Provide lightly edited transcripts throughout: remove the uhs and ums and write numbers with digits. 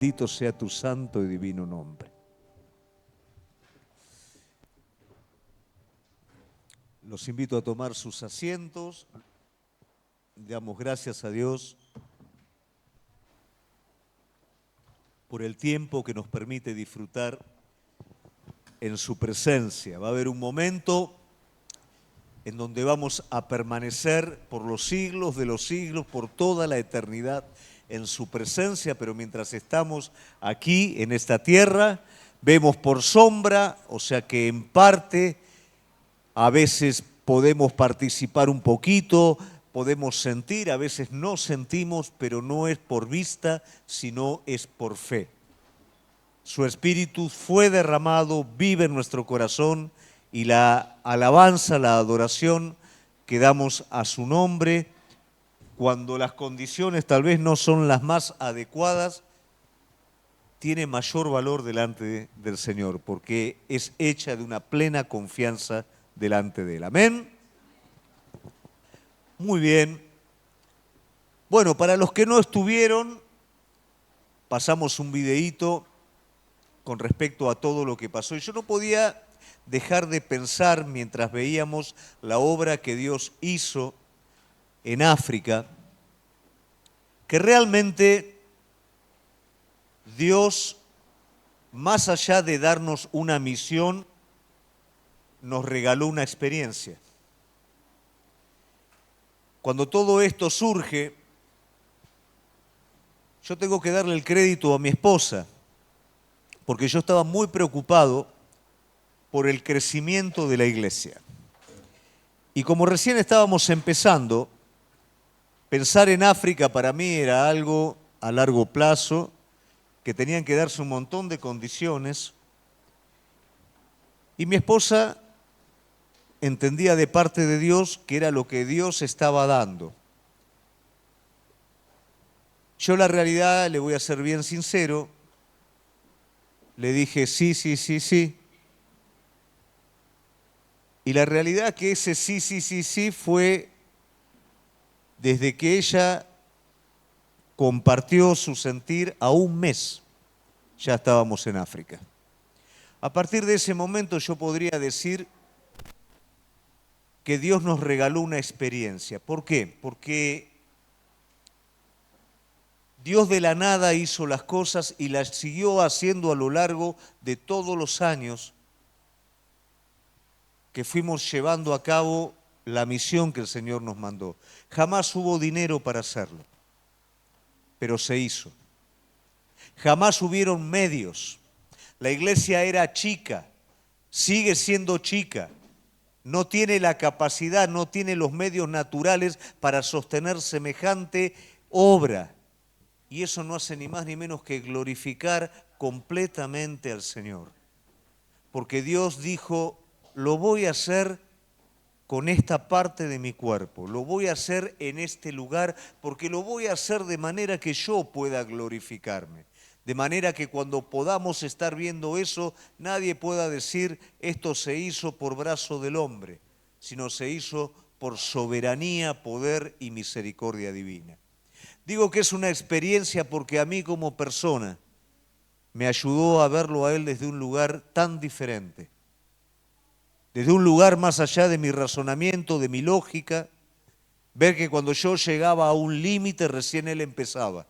Bendito sea tu santo y divino nombre. Los invito a tomar sus asientos. Damos gracias a Dios por el tiempo que nos permite disfrutar en su presencia. Va a haber un momento en donde vamos a permanecer por los siglos de los siglos, por toda la eternidad en su presencia, pero mientras estamos aquí en esta tierra, vemos por sombra, o sea que en parte a veces podemos participar un poquito, podemos sentir, a veces no sentimos, pero no es por vista, sino es por fe. Su Espíritu fue derramado, vive en nuestro corazón y la alabanza, la adoración que damos a su nombre, cuando las condiciones tal vez no son las más adecuadas, tiene mayor valor delante del Señor, porque es hecha de una plena confianza delante de Él. Amén. Muy bien. Bueno, para los que no estuvieron, pasamos un videíto con respecto a todo lo que pasó. Y yo no podía dejar de pensar mientras veíamos la obra que Dios hizo en África, que realmente Dios, más allá de darnos una misión, nos regaló una experiencia. Cuando todo esto surge, yo tengo que darle el crédito a mi esposa, porque yo estaba muy preocupado por el crecimiento de la iglesia. Y como recién estábamos empezando, pensar en África para mí era algo a largo plazo, que tenían que darse un montón de condiciones. Y mi esposa entendía de parte de Dios que era lo que Dios estaba dando. Yo la realidad, le voy a ser bien sincero, le dije sí, sí, sí, sí. Y la realidad que ese sí, sí, sí, sí fue desde que ella compartió su sentir a un mes, ya estábamos en África. A partir de ese momento yo podría decir que Dios nos regaló una experiencia. ¿Por qué? Porque Dios de la nada hizo las cosas y las siguió haciendo a lo largo de todos los años que fuimos llevando a cabo la misión que el Señor nos mandó. Jamás hubo dinero para hacerlo, pero se hizo. Jamás hubieron medios. La iglesia era chica, sigue siendo chica. No tiene la capacidad, no tiene los medios naturales para sostener semejante obra. Y eso no hace ni más ni menos que glorificar completamente al Señor. Porque Dios dijo, lo voy a hacer con esta parte de mi cuerpo, lo voy a hacer en este lugar, porque lo voy a hacer de manera que yo pueda glorificarme. De manera que cuando podamos estar viendo eso, nadie pueda decir, esto se hizo por brazo del hombre, sino se hizo por soberanía, poder y misericordia divina. Digo que es una experiencia porque a mí como persona me ayudó a verlo a él desde un lugar tan diferente. Desde un lugar más allá de mi razonamiento, de mi lógica, ver que cuando yo llegaba a un límite recién él empezaba.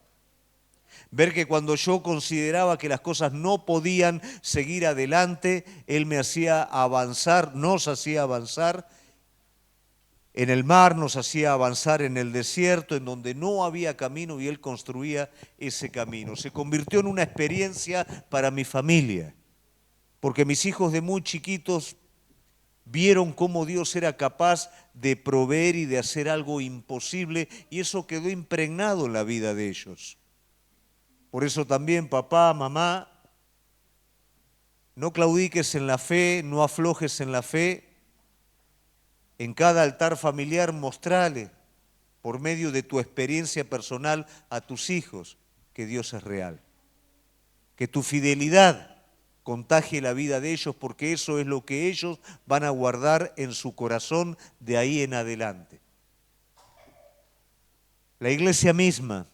Ver que cuando yo consideraba que las cosas no podían seguir adelante, él me hacía avanzar, nos hacía avanzar en el mar, nos hacía avanzar en el desierto, en donde no había camino y él construía ese camino. Se convirtió en una experiencia para mi familia, porque mis hijos de muy chiquitos vieron cómo Dios era capaz de proveer y de hacer algo imposible, y eso quedó impregnado en la vida de ellos. Por eso también, papá, mamá, no claudiques en la fe, no aflojes en la fe. En cada altar familiar mostrale, por medio de tu experiencia personal, a tus hijos que Dios es real. Que tu fidelidad contagie la vida de ellos, porque eso es lo que ellos van a guardar en su corazón de ahí en adelante. La iglesia misma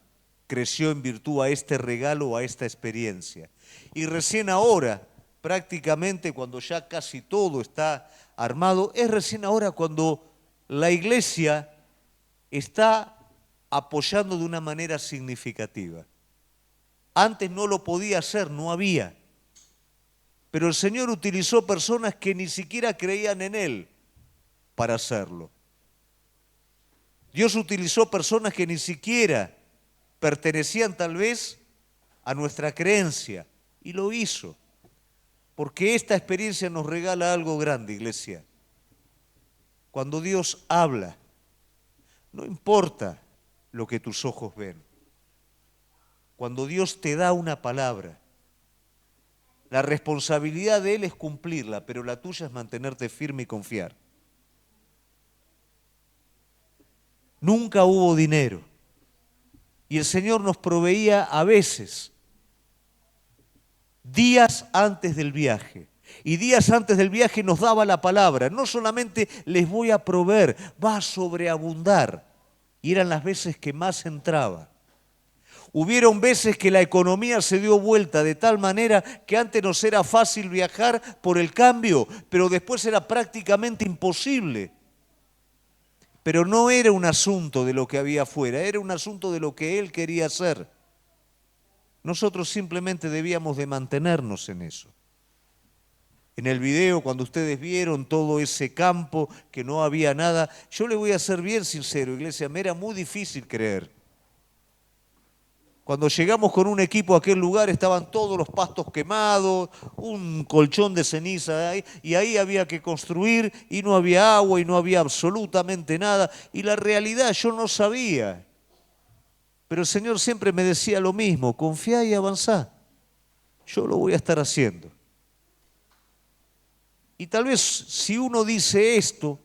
creció en virtud a este regalo, a esta experiencia. Y recién ahora, prácticamente cuando ya casi todo está armado, es recién ahora cuando la iglesia está apoyando de una manera significativa. Antes no lo podía hacer, no había. Pero el Señor utilizó personas que ni siquiera creían en Él para hacerlo. Dios utilizó personas que ni siquiera pertenecían tal vez a nuestra creencia y lo hizo. Porque esta experiencia nos regala algo grande, iglesia. Cuando Dios habla, no importa lo que tus ojos ven. Cuando Dios te da una palabra, la responsabilidad de Él es cumplirla, pero la tuya es mantenerte firme y confiar. Nunca hubo dinero. Y el Señor nos proveía a veces, días antes del viaje. Y días antes del viaje nos daba la palabra. No solamente les voy a proveer, va a sobreabundar. Y eran las veces que más entraba. Hubieron veces que la economía se dio vuelta de tal manera que antes nos era fácil viajar por el cambio, pero después era prácticamente imposible. Pero no era un asunto de lo que había afuera, era un asunto de lo que Él quería hacer. Nosotros simplemente debíamos de mantenernos en eso. En el video, cuando ustedes vieron todo ese campo, que no había nada, yo le voy a ser bien sincero, iglesia, me era muy difícil creer. Cuando llegamos con un equipo a aquel lugar estaban todos los pastos quemados, un colchón de ceniza ahí, y ahí había que construir y no había agua y no había absolutamente nada. Y la realidad yo no sabía, pero el Señor siempre me decía lo mismo, confía y avanzá, yo lo voy a estar haciendo. Y tal vez si uno dice esto,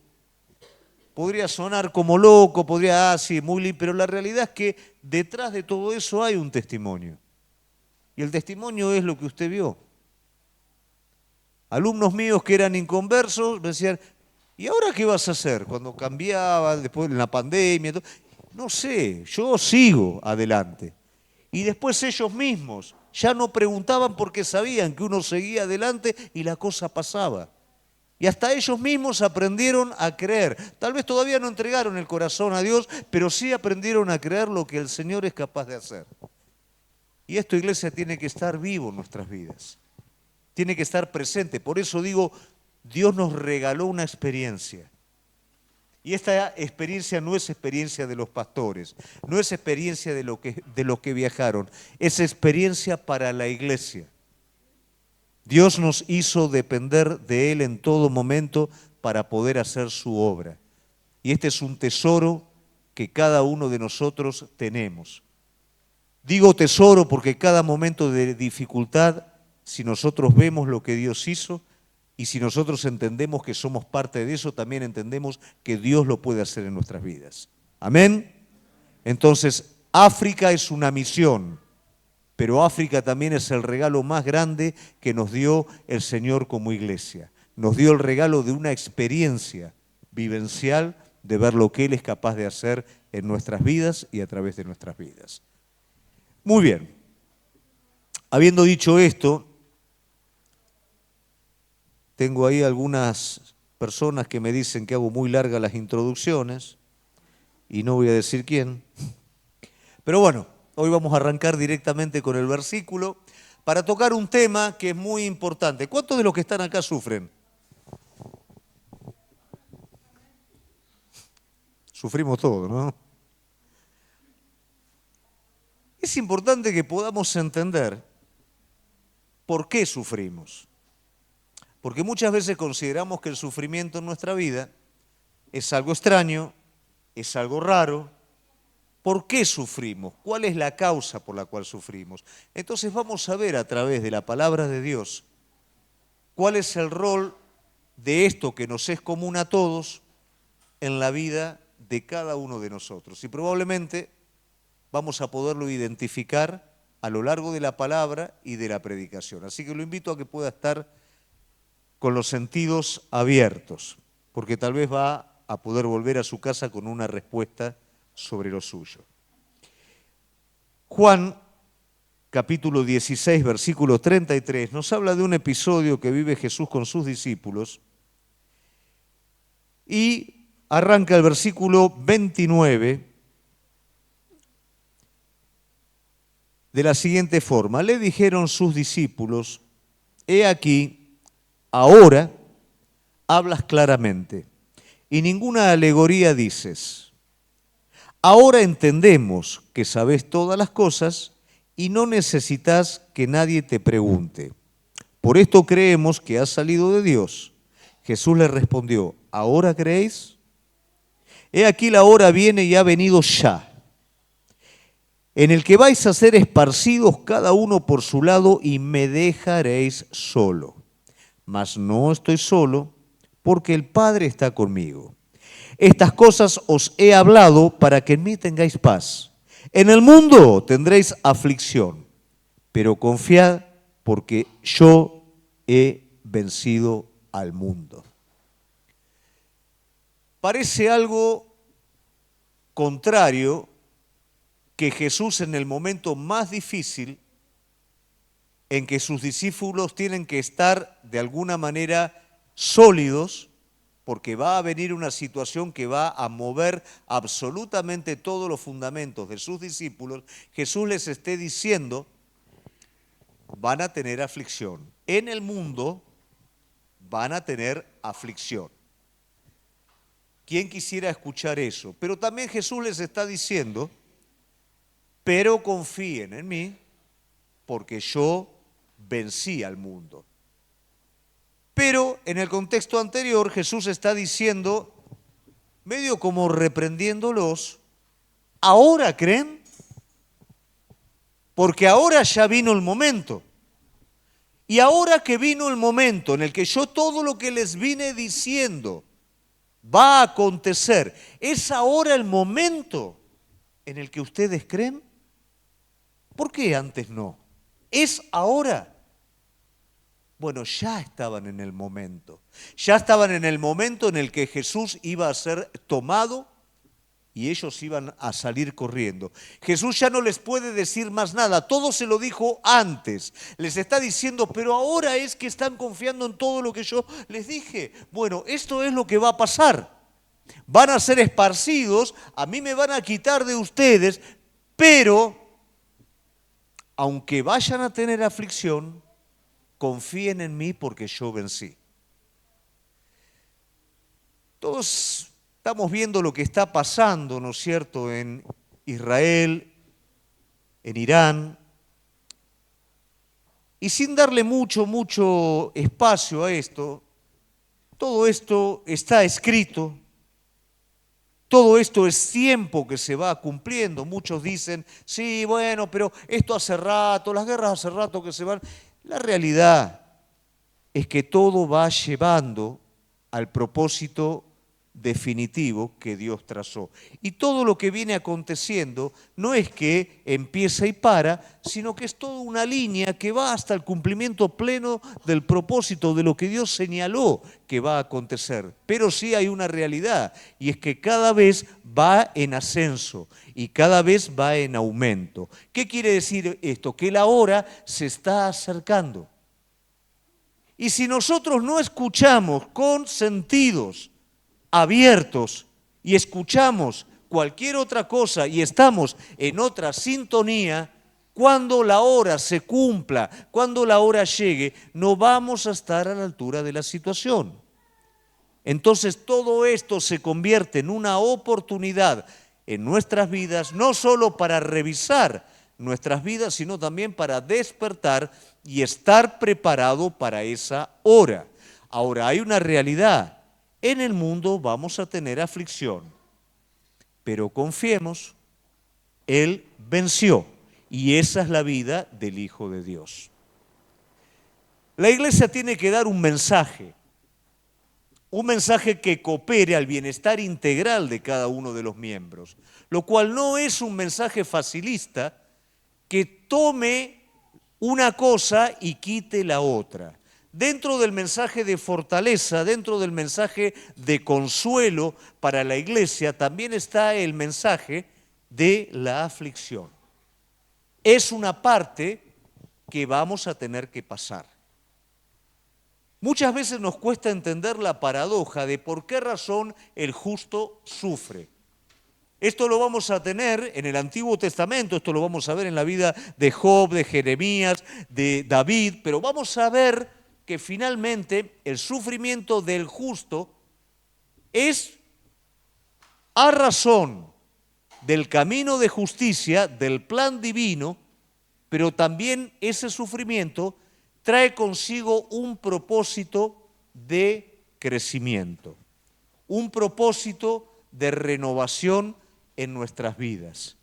podría sonar como loco, podría, sí, muy lindo, pero la realidad es que detrás de todo eso hay un testimonio. Y el testimonio es lo que usted vio. Alumnos míos que eran inconversos me decían, ¿y ahora qué vas a hacer? Cuando cambiaba, después en la pandemia, no sé, yo sigo adelante. Y después ellos mismos ya no preguntaban porque sabían que uno seguía adelante y la cosa pasaba. Y hasta ellos mismos aprendieron a creer. Tal vez todavía no entregaron el corazón a Dios, pero sí aprendieron a creer lo que el Señor es capaz de hacer. Y esto, iglesia, tiene que estar vivo en nuestras vidas. Tiene que estar presente. Por eso digo, Dios nos regaló una experiencia. Y esta experiencia no es experiencia de los pastores, no es experiencia de los que viajaron, es experiencia para la iglesia. Dios nos hizo depender de Él en todo momento para poder hacer su obra. Y este es un tesoro que cada uno de nosotros tenemos. Digo tesoro porque cada momento de dificultad, si nosotros vemos lo que Dios hizo y si nosotros entendemos que somos parte de eso, también entendemos que Dios lo puede hacer en nuestras vidas. Amén. Entonces, África es una misión. Pero África también es el regalo más grande que nos dio el Señor como iglesia. Nos dio el regalo de una experiencia vivencial de ver lo que Él es capaz de hacer en nuestras vidas y a través de nuestras vidas. Muy bien. Habiendo dicho esto, tengo ahí algunas personas que me dicen que hago muy largas las introducciones y no voy a decir quién. Pero bueno. Hoy vamos a arrancar directamente con el versículo para tocar un tema que es muy importante. ¿Cuántos de los que están acá sufren? Sufrimos todos, ¿no? Es importante que podamos entender por qué sufrimos. Porque muchas veces consideramos que el sufrimiento en nuestra vida es algo extraño, es algo raro. ¿Por qué sufrimos? ¿Cuál es la causa por la cual sufrimos? Entonces vamos a ver a través de la palabra de Dios cuál es el rol de esto que nos es común a todos en la vida de cada uno de nosotros. Y probablemente vamos a poderlo identificar a lo largo de la palabra y de la predicación. Así que lo invito a que pueda estar con los sentidos abiertos, porque tal vez va a poder volver a su casa con una respuesta sobre lo suyo. Juan, capítulo 16, versículo 33, nos habla de un episodio que vive Jesús con sus discípulos y arranca el versículo 29 de la siguiente forma. Le dijeron sus discípulos: he aquí, ahora hablas claramente y ninguna alegoría dices. Ahora entendemos que sabes todas las cosas y no necesitas que nadie te pregunte. Por esto creemos que has salido de Dios. Jesús le respondió: ¿ahora creéis? He aquí la hora viene y ha venido ya, en el que vais a ser esparcidos cada uno por su lado y me dejaréis solo. Mas no estoy solo, porque el Padre está conmigo. Estas cosas os he hablado para que en mí tengáis paz. En el mundo tendréis aflicción, pero confiad, porque yo he vencido al mundo. Parece algo contrario que Jesús, en el momento más difícil en que sus discípulos tienen que estar de alguna manera sólidos, porque va a venir una situación que va a mover absolutamente todos los fundamentos de sus discípulos, Jesús les esté diciendo: van a tener aflicción. En el mundo van a tener aflicción. ¿Quién quisiera escuchar eso? Pero también Jesús les está diciendo: pero confíen en mí, porque yo vencí al mundo. Pero en el contexto anterior Jesús está diciendo, medio como reprendiéndolos: ¿ahora creen? Porque ahora ya vino el momento. Y ahora que vino el momento en el que yo todo lo que les vine diciendo va a acontecer, ¿es ahora el momento en el que ustedes creen? ¿Por qué antes no? ¿Es ahora? Bueno, ya estaban en el momento. Ya estaban en el momento en el que Jesús iba a ser tomado y ellos iban a salir corriendo. Jesús ya no les puede decir más nada. Todo se lo dijo antes. Les está diciendo: pero ahora es que están confiando en todo lo que yo les dije. Bueno, esto es lo que va a pasar. Van a ser esparcidos, a mí me van a quitar de ustedes, pero aunque vayan a tener aflicción, confíen en mí porque yo vencí. Todos estamos viendo lo que está pasando, ¿no es cierto?, en Israel, en Irán, y sin darle mucho espacio a esto, todo esto está escrito, todo esto es tiempo que se va cumpliendo. Muchos dicen: sí, bueno, pero esto hace rato, las guerras hace rato que se van. La realidad es que todo va llevando al propósito definitivo que Dios trazó. Y todo lo que viene aconteciendo no es que empieza y para, sino que es toda una línea que va hasta el cumplimiento pleno del propósito de lo que Dios señaló que va a acontecer. Pero sí hay una realidad, y es que cada vez va en ascenso y cada vez va en aumento. ¿Qué quiere decir esto? Que la hora se está acercando. Y si nosotros no escuchamos con sentidos abiertos y escuchamos cualquier otra cosa y estamos en otra sintonía, cuando la hora se cumpla, cuando la hora llegue, no vamos a estar a la altura de la situación. Entonces todo esto se convierte en una oportunidad en nuestras vidas, no solo para revisar nuestras vidas, sino también para despertar y estar preparado para esa hora. Ahora, hay una realidad. En el mundo vamos a tener aflicción, pero confiemos, Él venció, y esa es la vida del Hijo de Dios. La iglesia tiene que dar un mensaje que coopere al bienestar integral de cada uno de los miembros, lo cual no es un mensaje facilista que tome una cosa y quite la otra. Dentro del mensaje de fortaleza, dentro del mensaje de consuelo para la iglesia, también está el mensaje de la aflicción. es una parte que vamos a tener que pasar. Muchas veces nos cuesta entender la paradoja de por qué razón el justo sufre. Esto lo vamos a tener en el Antiguo Testamento, esto lo vamos a ver en la vida de Job, de Jeremías, de David, pero vamos a ver que finalmente el sufrimiento del justo es a razón del camino de justicia, del plan divino, pero también ese sufrimiento trae consigo un propósito de crecimiento, un propósito de renovación en nuestras vidas.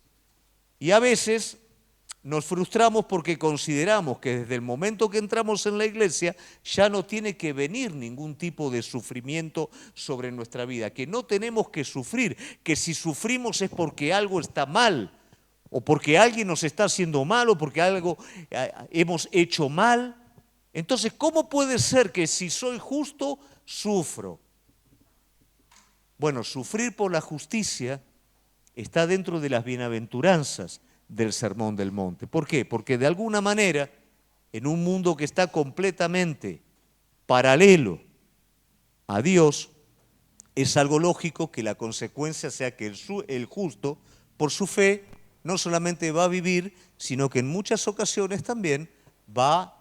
Y a veces nos frustramos porque consideramos que desde el momento que entramos en la iglesia ya no tiene que venir ningún tipo de sufrimiento sobre nuestra vida, que no tenemos que sufrir, que si sufrimos es porque algo está mal, o porque alguien nos está haciendo mal, o porque algo hemos hecho mal. Entonces, ¿cómo puede ser que si soy justo, sufro? Bueno, sufrir por la justicia está dentro de las bienaventuranzas del Sermón del Monte. ¿Por qué? Porque de alguna manera, en un mundo que está completamente paralelo a Dios, es algo lógico que la consecuencia sea que el justo, por su fe, no solamente va a vivir, sino que en muchas ocasiones también va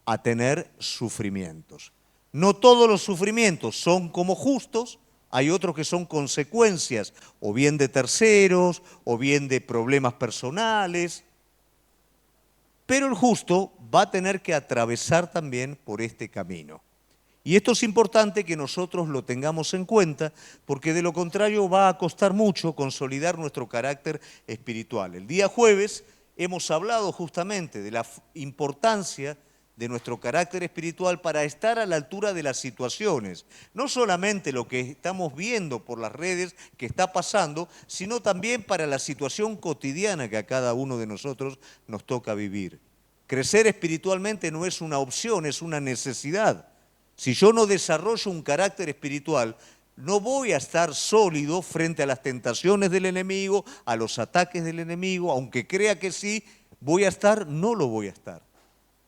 a tener sufrimientos. No todos los sufrimientos son como justos, hay otros que son consecuencias o bien de terceros o bien de problemas personales, pero el justo va a tener que atravesar también por este camino. Y esto es importante que nosotros lo tengamos en cuenta, porque de lo contrario va a costar mucho consolidar nuestro carácter espiritual. El día jueves hemos hablado justamente de la importancia de nuestro carácter espiritual para estar a la altura de las situaciones. No solamente lo que estamos viendo por las redes que está pasando, sino también para la situación cotidiana que a cada uno de nosotros nos toca vivir. Crecer espiritualmente no es una opción, es una necesidad. Si yo no desarrollo un carácter espiritual, no voy a estar sólido frente a las tentaciones del enemigo, a los ataques del enemigo, aunque crea que sí, no lo voy a estar.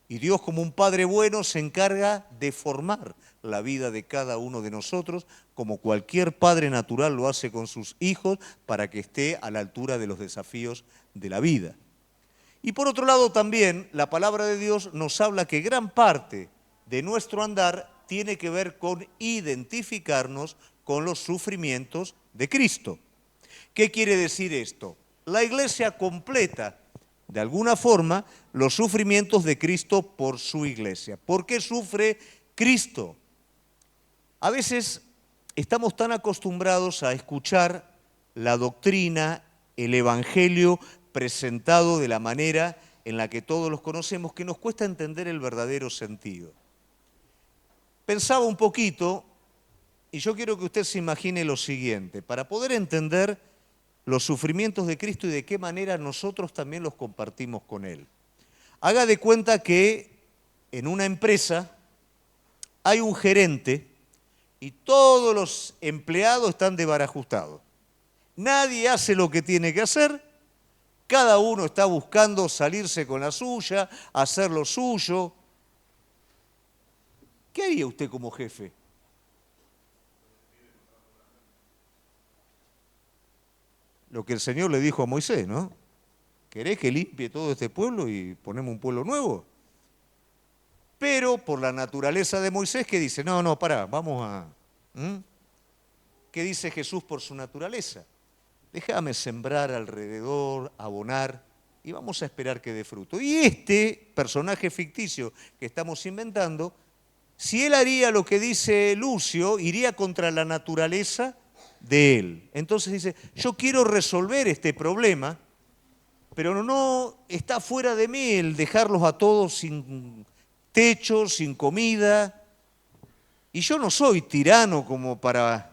Y Dios, como un Padre bueno, se encarga de formar la vida de cada uno de nosotros, como cualquier padre natural lo hace con sus hijos, para que esté a la altura de los desafíos de la vida. Y por otro lado también, la palabra de Dios nos habla que gran parte de nuestro andar tiene que ver con identificarnos con los sufrimientos de Cristo. ¿Qué quiere decir esto? La iglesia completa, de alguna forma, los sufrimientos de Cristo por su iglesia. ¿Por qué sufre Cristo? A veces estamos tan acostumbrados a escuchar la doctrina, el evangelio presentado de la manera en la que todos los conocemos, que nos cuesta entender el verdadero sentido. Pensaba un poquito, y yo quiero que usted se imagine lo siguiente, para poder entender los sufrimientos de Cristo y de qué manera nosotros también los compartimos con Él. Haga de cuenta que en una empresa hay un gerente y todos los empleados están desbarajustados. Nadie hace lo que tiene que hacer, cada uno está buscando salirse con la suya, hacer lo suyo. ¿Qué haría usted como jefe? Lo que el Señor le dijo a Moisés, ¿no? ¿Querés que limpie todo este pueblo y ponemos un pueblo nuevo? Pero por la naturaleza de Moisés, ¿qué dice? No, pará, vamos a... ¿Qué dice Jesús por su naturaleza? Déjame sembrar alrededor, abonar, y vamos a esperar que dé fruto. Y este personaje ficticio que estamos inventando, si él haría lo que dice Lucio, iría contra la naturaleza de él. Entonces dice, yo quiero resolver este problema, pero no está fuera de mí el dejarlos a todos sin techo, sin comida. Y yo no soy tirano como para...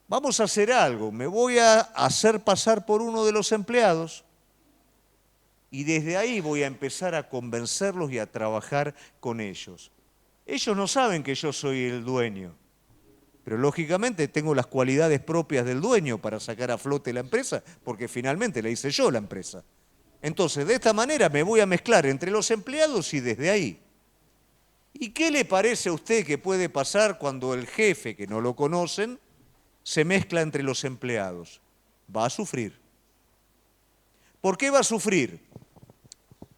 Vamos a hacer algo, me voy a hacer pasar por uno de los empleados y desde ahí voy a empezar a convencerlos y a trabajar con ellos. Ellos no saben que yo soy el dueño, pero lógicamente tengo las cualidades propias del dueño para sacar a flote la empresa, porque finalmente le hice yo la empresa. Entonces, de esta manera me voy a mezclar entre los empleados y desde ahí. ¿Y qué le parece a usted que puede pasar cuando el jefe, que no lo conocen, se mezcla entre los empleados? Va a sufrir. ¿Por qué va a sufrir?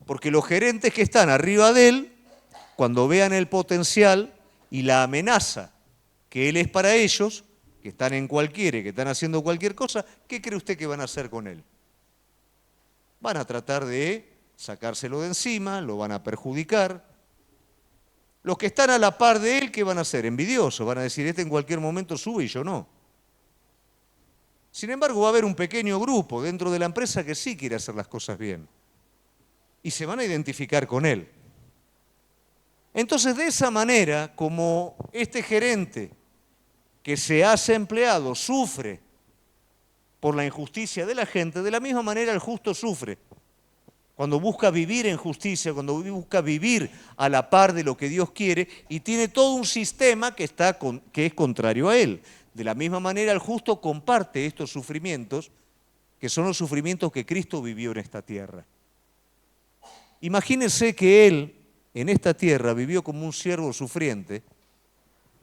Porque los gerentes que están arriba de él, cuando vean el potencial y la amenaza que él es para ellos, que están en cualquiera y que están haciendo cualquier cosa, ¿qué cree usted que van a hacer con él? Van a tratar de sacárselo de encima, lo van a perjudicar. Los que están a la par de él, ¿qué van a hacer? Envidiosos, van a decir, este en cualquier momento sube y yo no. Sin embargo, va a haber un pequeño grupo dentro de la empresa que sí quiere hacer las cosas bien. Y se van a identificar con él. Entonces, de esa manera, como este gerente que se hace empleado sufre por la injusticia de la gente, de la misma manera el justo sufre. Cuando busca vivir en justicia, cuando busca vivir a la par de lo que Dios quiere y tiene todo un sistema que es contrario a él. De la misma manera el justo comparte estos sufrimientos, que son los sufrimientos que Cristo vivió en esta tierra. Imagínense que él en esta tierra vivió como un siervo sufriente.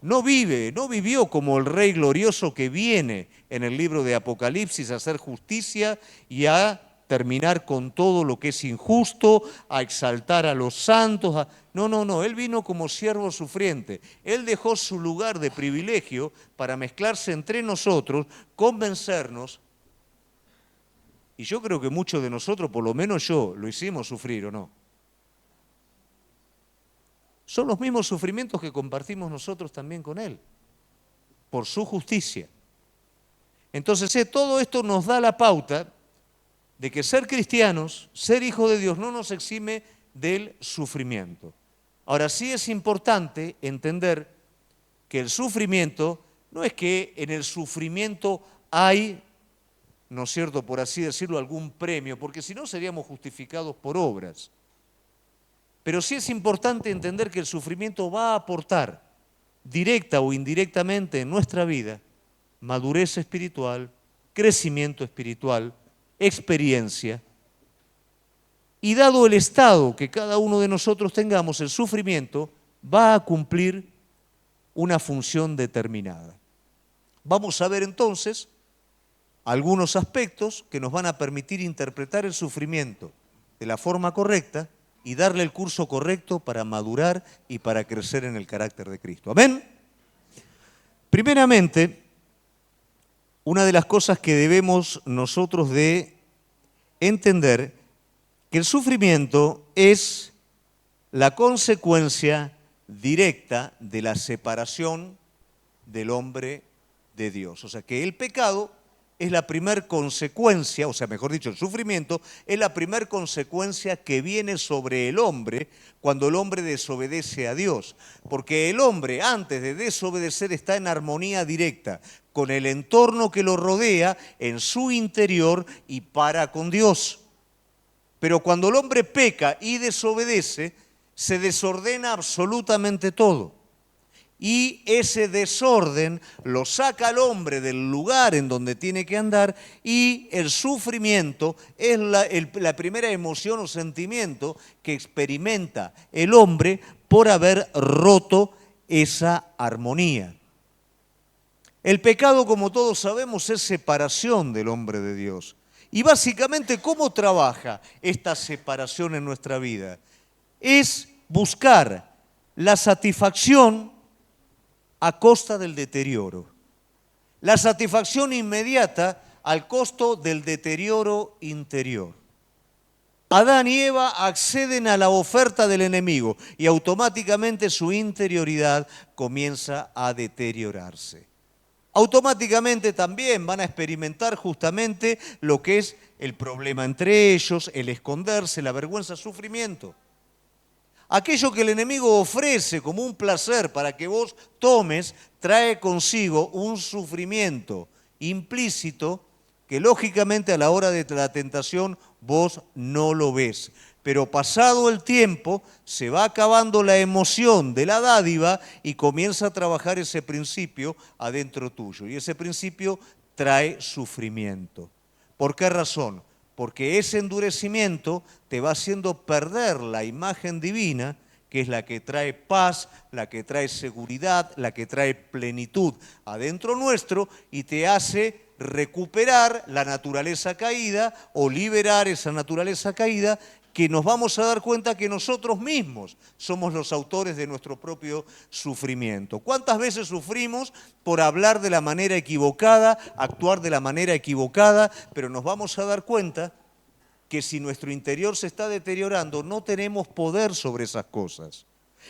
No vivió como el rey glorioso que viene en el libro de Apocalipsis a hacer justicia y a terminar con todo lo que es injusto, a exaltar a los santos. No, él vino como siervo sufriente. Él dejó su lugar de privilegio para mezclarse entre nosotros, convencernos. Y yo creo que muchos de nosotros, por lo menos yo, lo hicimos sufrir, ¿o no? Son los mismos sufrimientos que compartimos nosotros también con Él, por su justicia. Entonces, todo esto nos da la pauta de que ser cristianos, ser hijos de Dios, no nos exime del sufrimiento. Ahora, sí es importante entender que el sufrimiento no es que en el sufrimiento hay, ¿no es cierto?, por así decirlo, algún premio, porque si no seríamos justificados por obras. Pero sí es importante entender que el sufrimiento va a aportar, directa o indirectamente en nuestra vida, madurez espiritual, crecimiento espiritual, experiencia. Y dado el estado que cada uno de nosotros tengamos, el sufrimiento va a cumplir una función determinada. Vamos a ver entonces algunos aspectos que nos van a permitir interpretar el sufrimiento de la forma correcta y darle el curso correcto para madurar y para crecer en el carácter de Cristo. ¿Amén? Primeramente, una de las cosas que debemos nosotros de entender, que el sufrimiento es la consecuencia directa de la separación del hombre de Dios. O sea, que el pecado es la primer consecuencia, o sea, mejor dicho, el sufrimiento es la primer consecuencia que viene sobre el hombre cuando el hombre desobedece a Dios. Porque el hombre, antes de desobedecer, está en armonía directa con el entorno que lo rodea, en su interior y para con Dios. Pero cuando el hombre peca y desobedece, se desordena absolutamente todo. Y ese desorden lo saca al hombre del lugar en donde tiene que andar, y el sufrimiento es la primera emoción o sentimiento que experimenta el hombre por haber roto esa armonía. El pecado, como todos sabemos, es separación del hombre de Dios. Y básicamente, ¿cómo trabaja esta separación en nuestra vida? Es buscar la satisfacción a costa del deterioro. La satisfacción inmediata al costo del deterioro interior. Adán y Eva acceden a la oferta del enemigo y automáticamente su interioridad comienza a deteriorarse. Automáticamente también van a experimentar justamente lo que es el problema entre ellos, el esconderse, la vergüenza, el sufrimiento. Aquello que el enemigo ofrece como un placer para que vos tomes, trae consigo un sufrimiento implícito que lógicamente a la hora de la tentación vos no lo ves. Pero pasado el tiempo se va acabando la emoción de la dádiva y comienza a trabajar ese principio adentro tuyo. Y ese principio trae sufrimiento. ¿Por qué razón? porque ese endurecimiento te va haciendo perder la imagen divina, que es la que trae paz, la que trae seguridad, la que trae plenitud adentro nuestro y te hace recuperar la naturaleza caída o liberar esa naturaleza caída, que nos vamos a dar cuenta que nosotros mismos somos los autores de nuestro propio sufrimiento. ¿Cuántas veces sufrimos por hablar de la manera equivocada, actuar de la manera equivocada? Pero nos vamos a dar cuenta que si nuestro interior se está deteriorando, no tenemos poder sobre esas cosas.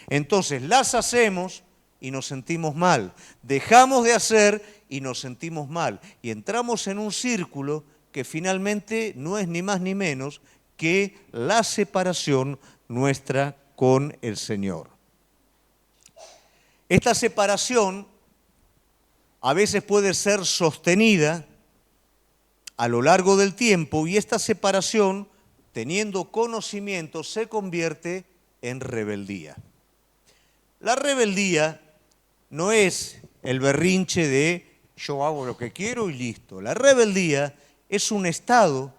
Entonces las hacemos y nos sentimos mal. Dejamos de hacer y nos sentimos mal. Y entramos en un círculo que finalmente no es ni más ni menos que la separación nuestra con el Señor. Esta separación a veces puede ser sostenida a lo largo del tiempo y esta separación, teniendo conocimiento, se convierte en rebeldía. La rebeldía no es el berrinche de yo hago lo que quiero y listo. La rebeldía es un estado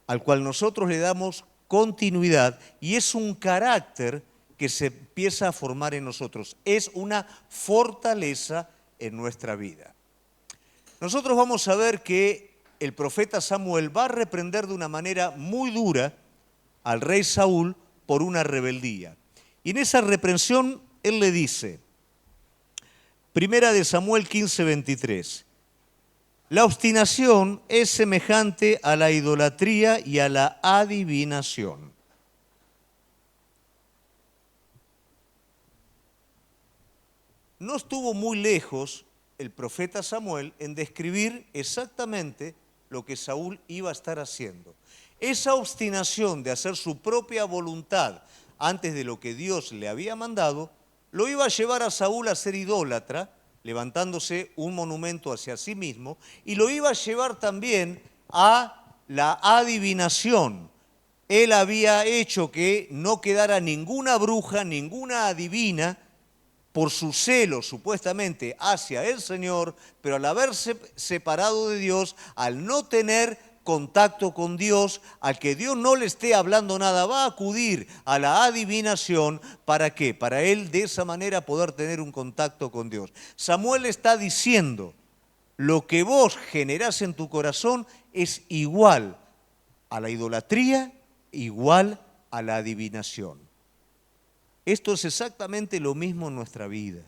al cual nosotros le damos continuidad y es un carácter que se empieza a formar en nosotros. Es una fortaleza en nuestra vida. Nosotros vamos a ver que el profeta Samuel va a reprender de una manera muy dura al rey Saúl por una rebeldía. Y en esa reprensión él le dice, Primera de Samuel 15:23, la obstinación es semejante a la idolatría y a la adivinación. No estuvo muy lejos el profeta Samuel en describir exactamente lo que Saúl iba a estar haciendo. Esa obstinación de hacer su propia voluntad antes de lo que Dios le había mandado, lo iba a llevar a Saúl a ser idólatra, levantándose un monumento hacia sí mismo, y lo iba a llevar también a la adivinación. Él había hecho que no quedara ninguna bruja, ninguna adivina, por su celo supuestamente hacia el Señor, pero al haberse separado de Dios, al no tener contacto con Dios, al que Dios no le esté hablando nada, va a acudir a la adivinación. ¿Para qué? Para él de esa manera poder tener un contacto con Dios. Samuel está diciendo, lo que vos generás en tu corazón es igual a la idolatría, igual a la adivinación. Esto es exactamente lo mismo en nuestra vida.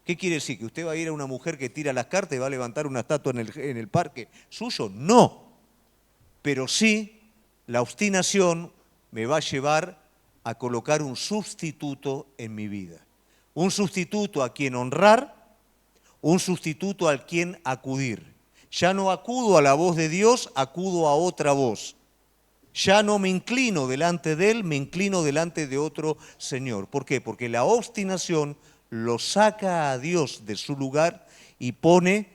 ¿Qué quiere decir? ¿Que usted va a ir a una mujer que tira las cartas y va a levantar una estatua en el parque suyo? No. Pero sí, la obstinación me va a llevar a colocar un sustituto en mi vida. Un sustituto a quien honrar, un sustituto al quien acudir. Ya no acudo a la voz de Dios, acudo a otra voz. Ya no me inclino delante de Él, me inclino delante de otro Señor. ¿Por qué? Porque la obstinación lo saca a Dios de su lugar y pone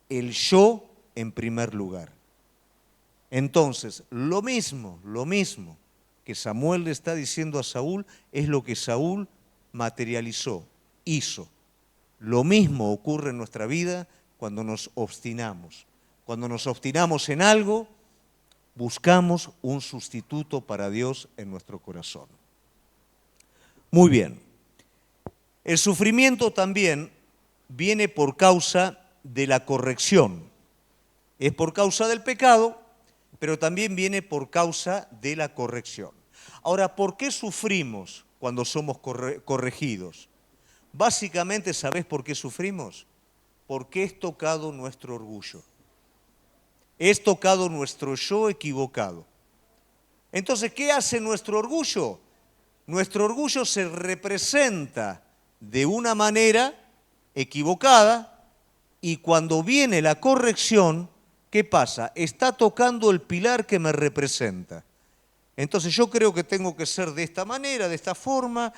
el yo en primer lugar. Entonces, lo mismo que Samuel le está diciendo a Saúl es lo que Saúl materializó, hizo. Lo mismo ocurre en nuestra vida cuando nos obstinamos. Cuando nos obstinamos en algo, buscamos un sustituto para Dios en nuestro corazón. Muy bien. El sufrimiento también viene por causa de la corrección. Es por causa del pecado, pero también viene por causa de la corrección. Ahora, ¿por qué sufrimos cuando somos corregidos? Básicamente, ¿sabés por qué sufrimos? Porque es tocado nuestro orgullo. Es tocado nuestro yo equivocado. Entonces, ¿qué hace nuestro orgullo? Nuestro orgullo se representa de una manera equivocada y cuando viene la corrección, ¿qué pasa? Está tocando el pilar que me representa. Entonces yo creo que tengo que ser de esta manera, de esta forma,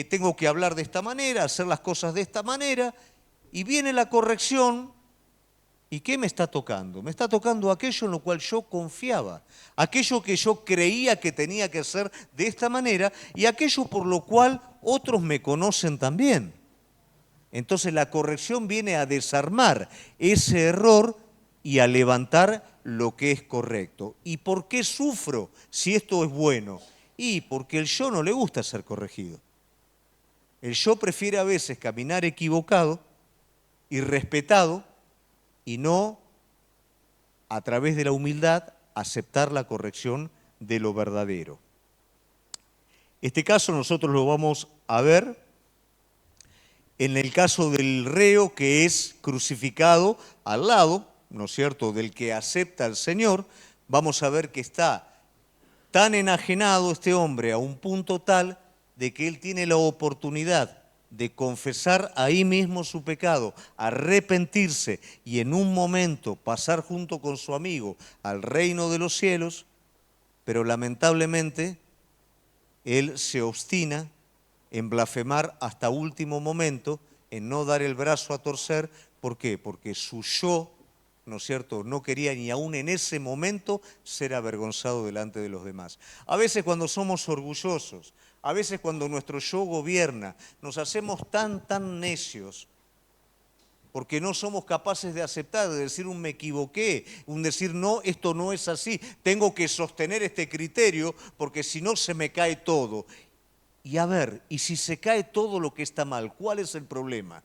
tengo que hablar de esta manera, hacer las cosas de esta manera, y viene la corrección. ¿Y qué me está tocando? Me está tocando aquello en lo cual yo confiaba, aquello que yo creía que tenía que hacer de esta manera y aquello por lo cual otros me conocen también. Entonces la corrección viene a desarmar ese error y a levantar lo que es correcto. ¿Y por qué sufro si esto es bueno? Y porque el yo no le gusta ser corregido. El yo prefiere a veces caminar equivocado, irrespetado, y no, a través de la humildad, aceptar la corrección de lo verdadero. Este caso nosotros lo vamos a ver en el caso del reo que es crucificado al lado, ¿no es cierto?, del que acepta al Señor. Vamos a ver que está tan enajenado este hombre a un punto tal de que él tiene la oportunidad de confesar ahí mismo su pecado, arrepentirse y en un momento pasar junto con su amigo al reino de los cielos, pero lamentablemente él se obstina en blasfemar hasta último momento, en no dar el brazo a torcer. ¿Por qué? Porque su yo, ¿no es cierto?, no quería ni aún en ese momento ser avergonzado delante de los demás. A veces cuando somos orgullosos, a veces cuando nuestro yo gobierna, nos hacemos tan necios, porque no somos capaces de aceptar, de decir un me equivoqué, un decir no, esto no es así, tengo que sostener este criterio porque si no se me cae todo. Y a ver, y si se cae todo lo que está mal, ¿cuál es el problema?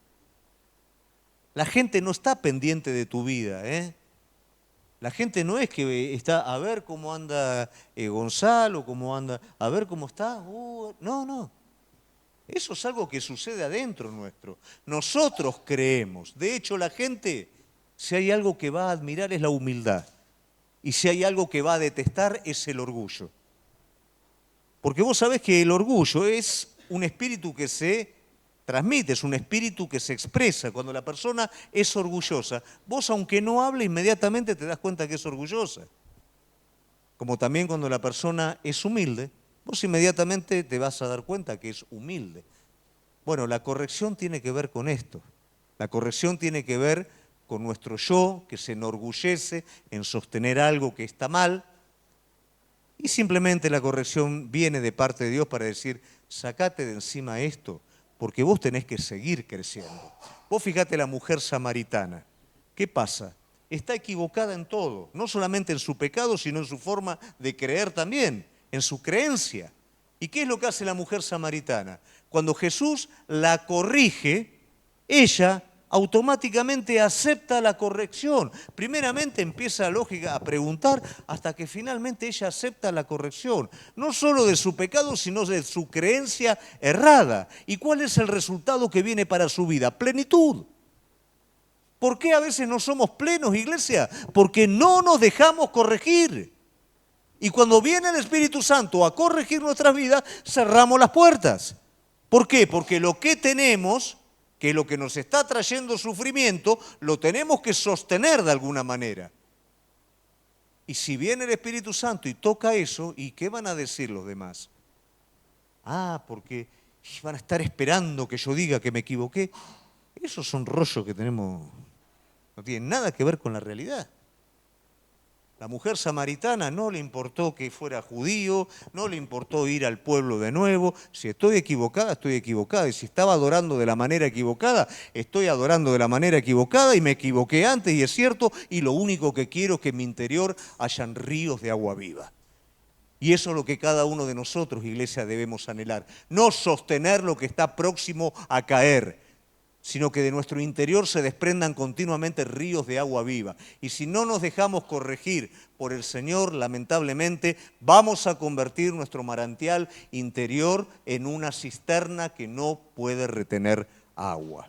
La gente no está pendiente de tu vida, ¿eh? La gente no es que está a ver cómo anda Gonzalo, cómo anda, a ver cómo está. No. Eso es algo que sucede adentro nuestro. Nosotros creemos. De hecho, la gente, si hay algo que va a admirar es la humildad. Y si hay algo que va a detestar es el orgullo. Porque vos sabés que el orgullo es un espíritu que se transmite, es un espíritu que se expresa. Cuando la persona es orgullosa, vos aunque no hable, inmediatamente te das cuenta que es orgullosa. Como también cuando la persona es humilde, vos inmediatamente te vas a dar cuenta que es humilde. Bueno, la corrección tiene que ver con esto. La corrección tiene que ver con nuestro yo, que se enorgullece en sostener algo que está mal. Y simplemente la corrección viene de parte de Dios para decir, sacate de encima esto, porque vos tenés que seguir creciendo. Vos fijate la mujer samaritana. ¿Qué pasa? Está equivocada en todo, no solamente en su pecado, sino en su forma de creer también, en su creencia. ¿Y qué es lo que hace la mujer samaritana? Cuando Jesús la corrige, ella automáticamente acepta la corrección. Primeramente empieza la lógica a preguntar hasta que finalmente ella acepta la corrección, no solo de su pecado, sino de su creencia errada. ¿Y cuál es el resultado que viene para su vida? Plenitud. ¿Por qué a veces no somos plenos, iglesia? Porque no nos dejamos corregir. Y cuando viene el Espíritu Santo a corregir nuestras vidas, cerramos las puertas. ¿Por qué? Porque lo que tenemos, que lo que nos está trayendo sufrimiento, lo tenemos que sostener de alguna manera. Y si viene el Espíritu Santo y toca eso, ¿y qué van a decir los demás? Porque van a estar esperando que yo diga que me equivoqué. Esos son rollos que tenemos, no tienen nada que ver con la realidad. La mujer samaritana no le importó que fuera judío, no le importó ir al pueblo de nuevo. Si estoy equivocada, estoy equivocada. Y si estaba adorando de la manera equivocada, estoy adorando de la manera equivocada y me equivoqué antes y es cierto. Y lo único que quiero es que en mi interior hayan ríos de agua viva. Y eso es lo que cada uno de nosotros, iglesia, debemos anhelar. No sostener lo que está próximo a caer, sino que de nuestro interior se desprendan continuamente ríos de agua viva. Y si no nos dejamos corregir por el Señor, lamentablemente, vamos a convertir nuestro manantial interior en una cisterna que no puede retener agua.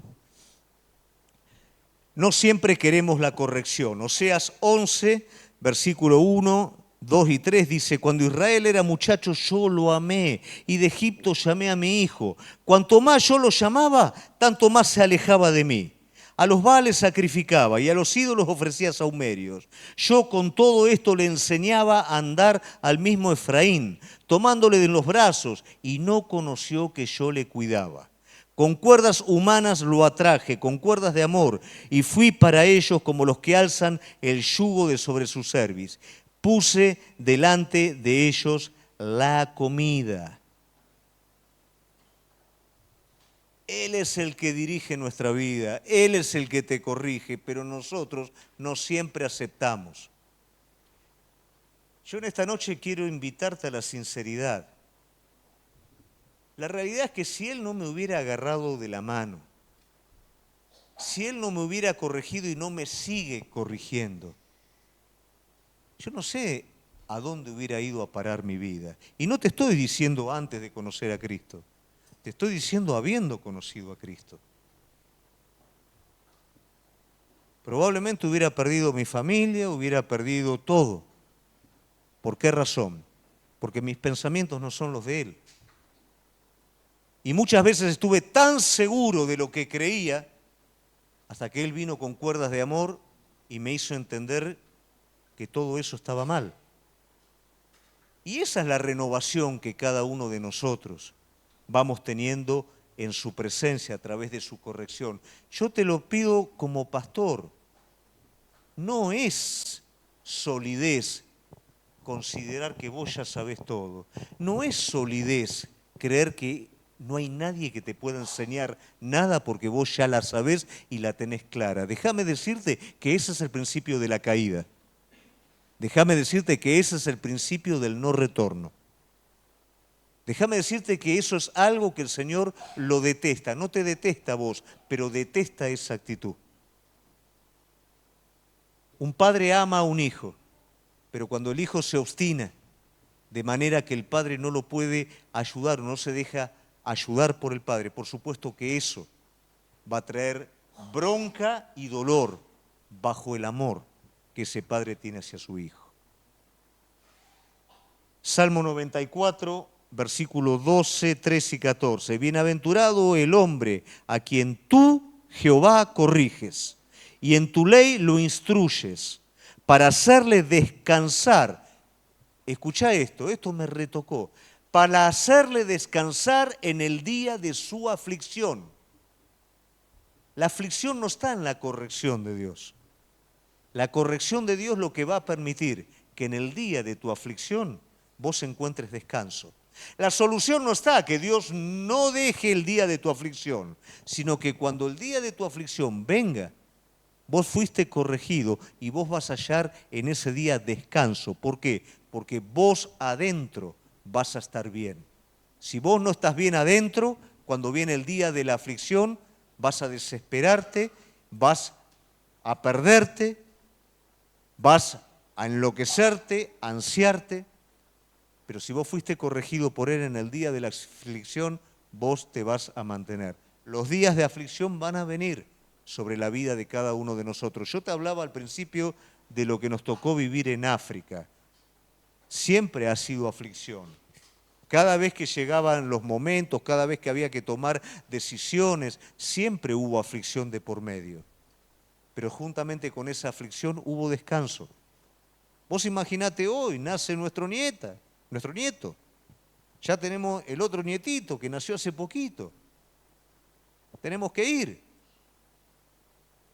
No siempre queremos la corrección. Oseas 11, versículo 1, 2 y 3 dice, cuando Israel era muchacho yo lo amé y de Egipto llamé a mi hijo. Cuanto más yo lo llamaba, tanto más se alejaba de mí. A los Baales sacrificaba y a los ídolos ofrecía sahumerios. Yo con todo esto le enseñaba a andar al mismo Efraín, tomándole de los brazos, y no conoció que yo le cuidaba. Con cuerdas humanas lo atraje, con cuerdas de amor, y fui para ellos como los que alzan el yugo de sobre su cerviz. Puse delante de ellos la comida. Él es el que dirige nuestra vida, Él es el que te corrige, pero nosotros no siempre aceptamos. Yo en esta noche quiero invitarte a la sinceridad. La realidad es que si Él no me hubiera agarrado de la mano, si Él no me hubiera corregido y no me sigue corrigiendo, yo no sé a dónde hubiera ido a parar mi vida. Y no te estoy diciendo antes de conocer a Cristo, te estoy diciendo habiendo conocido a Cristo. Probablemente hubiera perdido mi familia, hubiera perdido todo. ¿Por qué razón? Porque mis pensamientos no son los de Él. Y muchas veces estuve tan seguro de lo que creía, hasta que Él vino con cuerdas de amor y me hizo entender que todo eso estaba mal. Y esa es la renovación que cada uno de nosotros vamos teniendo en su presencia a través de su corrección. Yo te lo pido como pastor. No es solidez considerar que vos ya sabés todo. No es solidez creer que no hay nadie que te pueda enseñar nada porque vos ya la sabés y la tenés clara. Déjame decirte que ese es el principio de la caída. Déjame decirte que ese es el principio del no retorno. Déjame decirte que eso es algo que el Señor lo detesta. No te detesta a vos, pero detesta esa actitud. Un padre ama a un hijo, pero cuando el hijo se obstina, de manera que el padre no lo puede ayudar, no se deja ayudar por el padre, por supuesto que eso va a traer bronca y dolor bajo el amor que ese padre tiene hacia su hijo. Salmo 94, versículos 12, 13 y 14. Bienaventurado el hombre a quien tú, Jehová, corriges, y en tu ley lo instruyes, para hacerle descansar. Escucha esto me retocó. Para hacerle descansar en el día de su aflicción. La aflicción no está en la corrección de Dios. La corrección de Dios lo que va a permitir que en el día de tu aflicción vos encuentres descanso. La solución no está que Dios no deje el día de tu aflicción, sino que cuando el día de tu aflicción venga, vos fuiste corregido y vos vas a hallar en ese día descanso. ¿Por qué? Porque vos adentro vas a estar bien. Si vos no estás bien adentro, cuando viene el día de la aflicción, vas a desesperarte, vas a perderte, vas a enloquecerte, a ansiarte. Pero si vos fuiste corregido por Él en el día de la aflicción, vos te vas a mantener. Los días de aflicción van a venir sobre la vida de cada uno de nosotros. Yo te hablaba al principio de lo que nos tocó vivir en África. Siempre ha sido aflicción. Cada vez que llegaban los momentos, cada vez que había que tomar decisiones, siempre hubo aflicción de por medio. Pero juntamente con esa aflicción hubo descanso. Vos imaginate hoy, nace nuestro nieto. Ya tenemos el otro nietito que nació hace poquito. Tenemos que ir.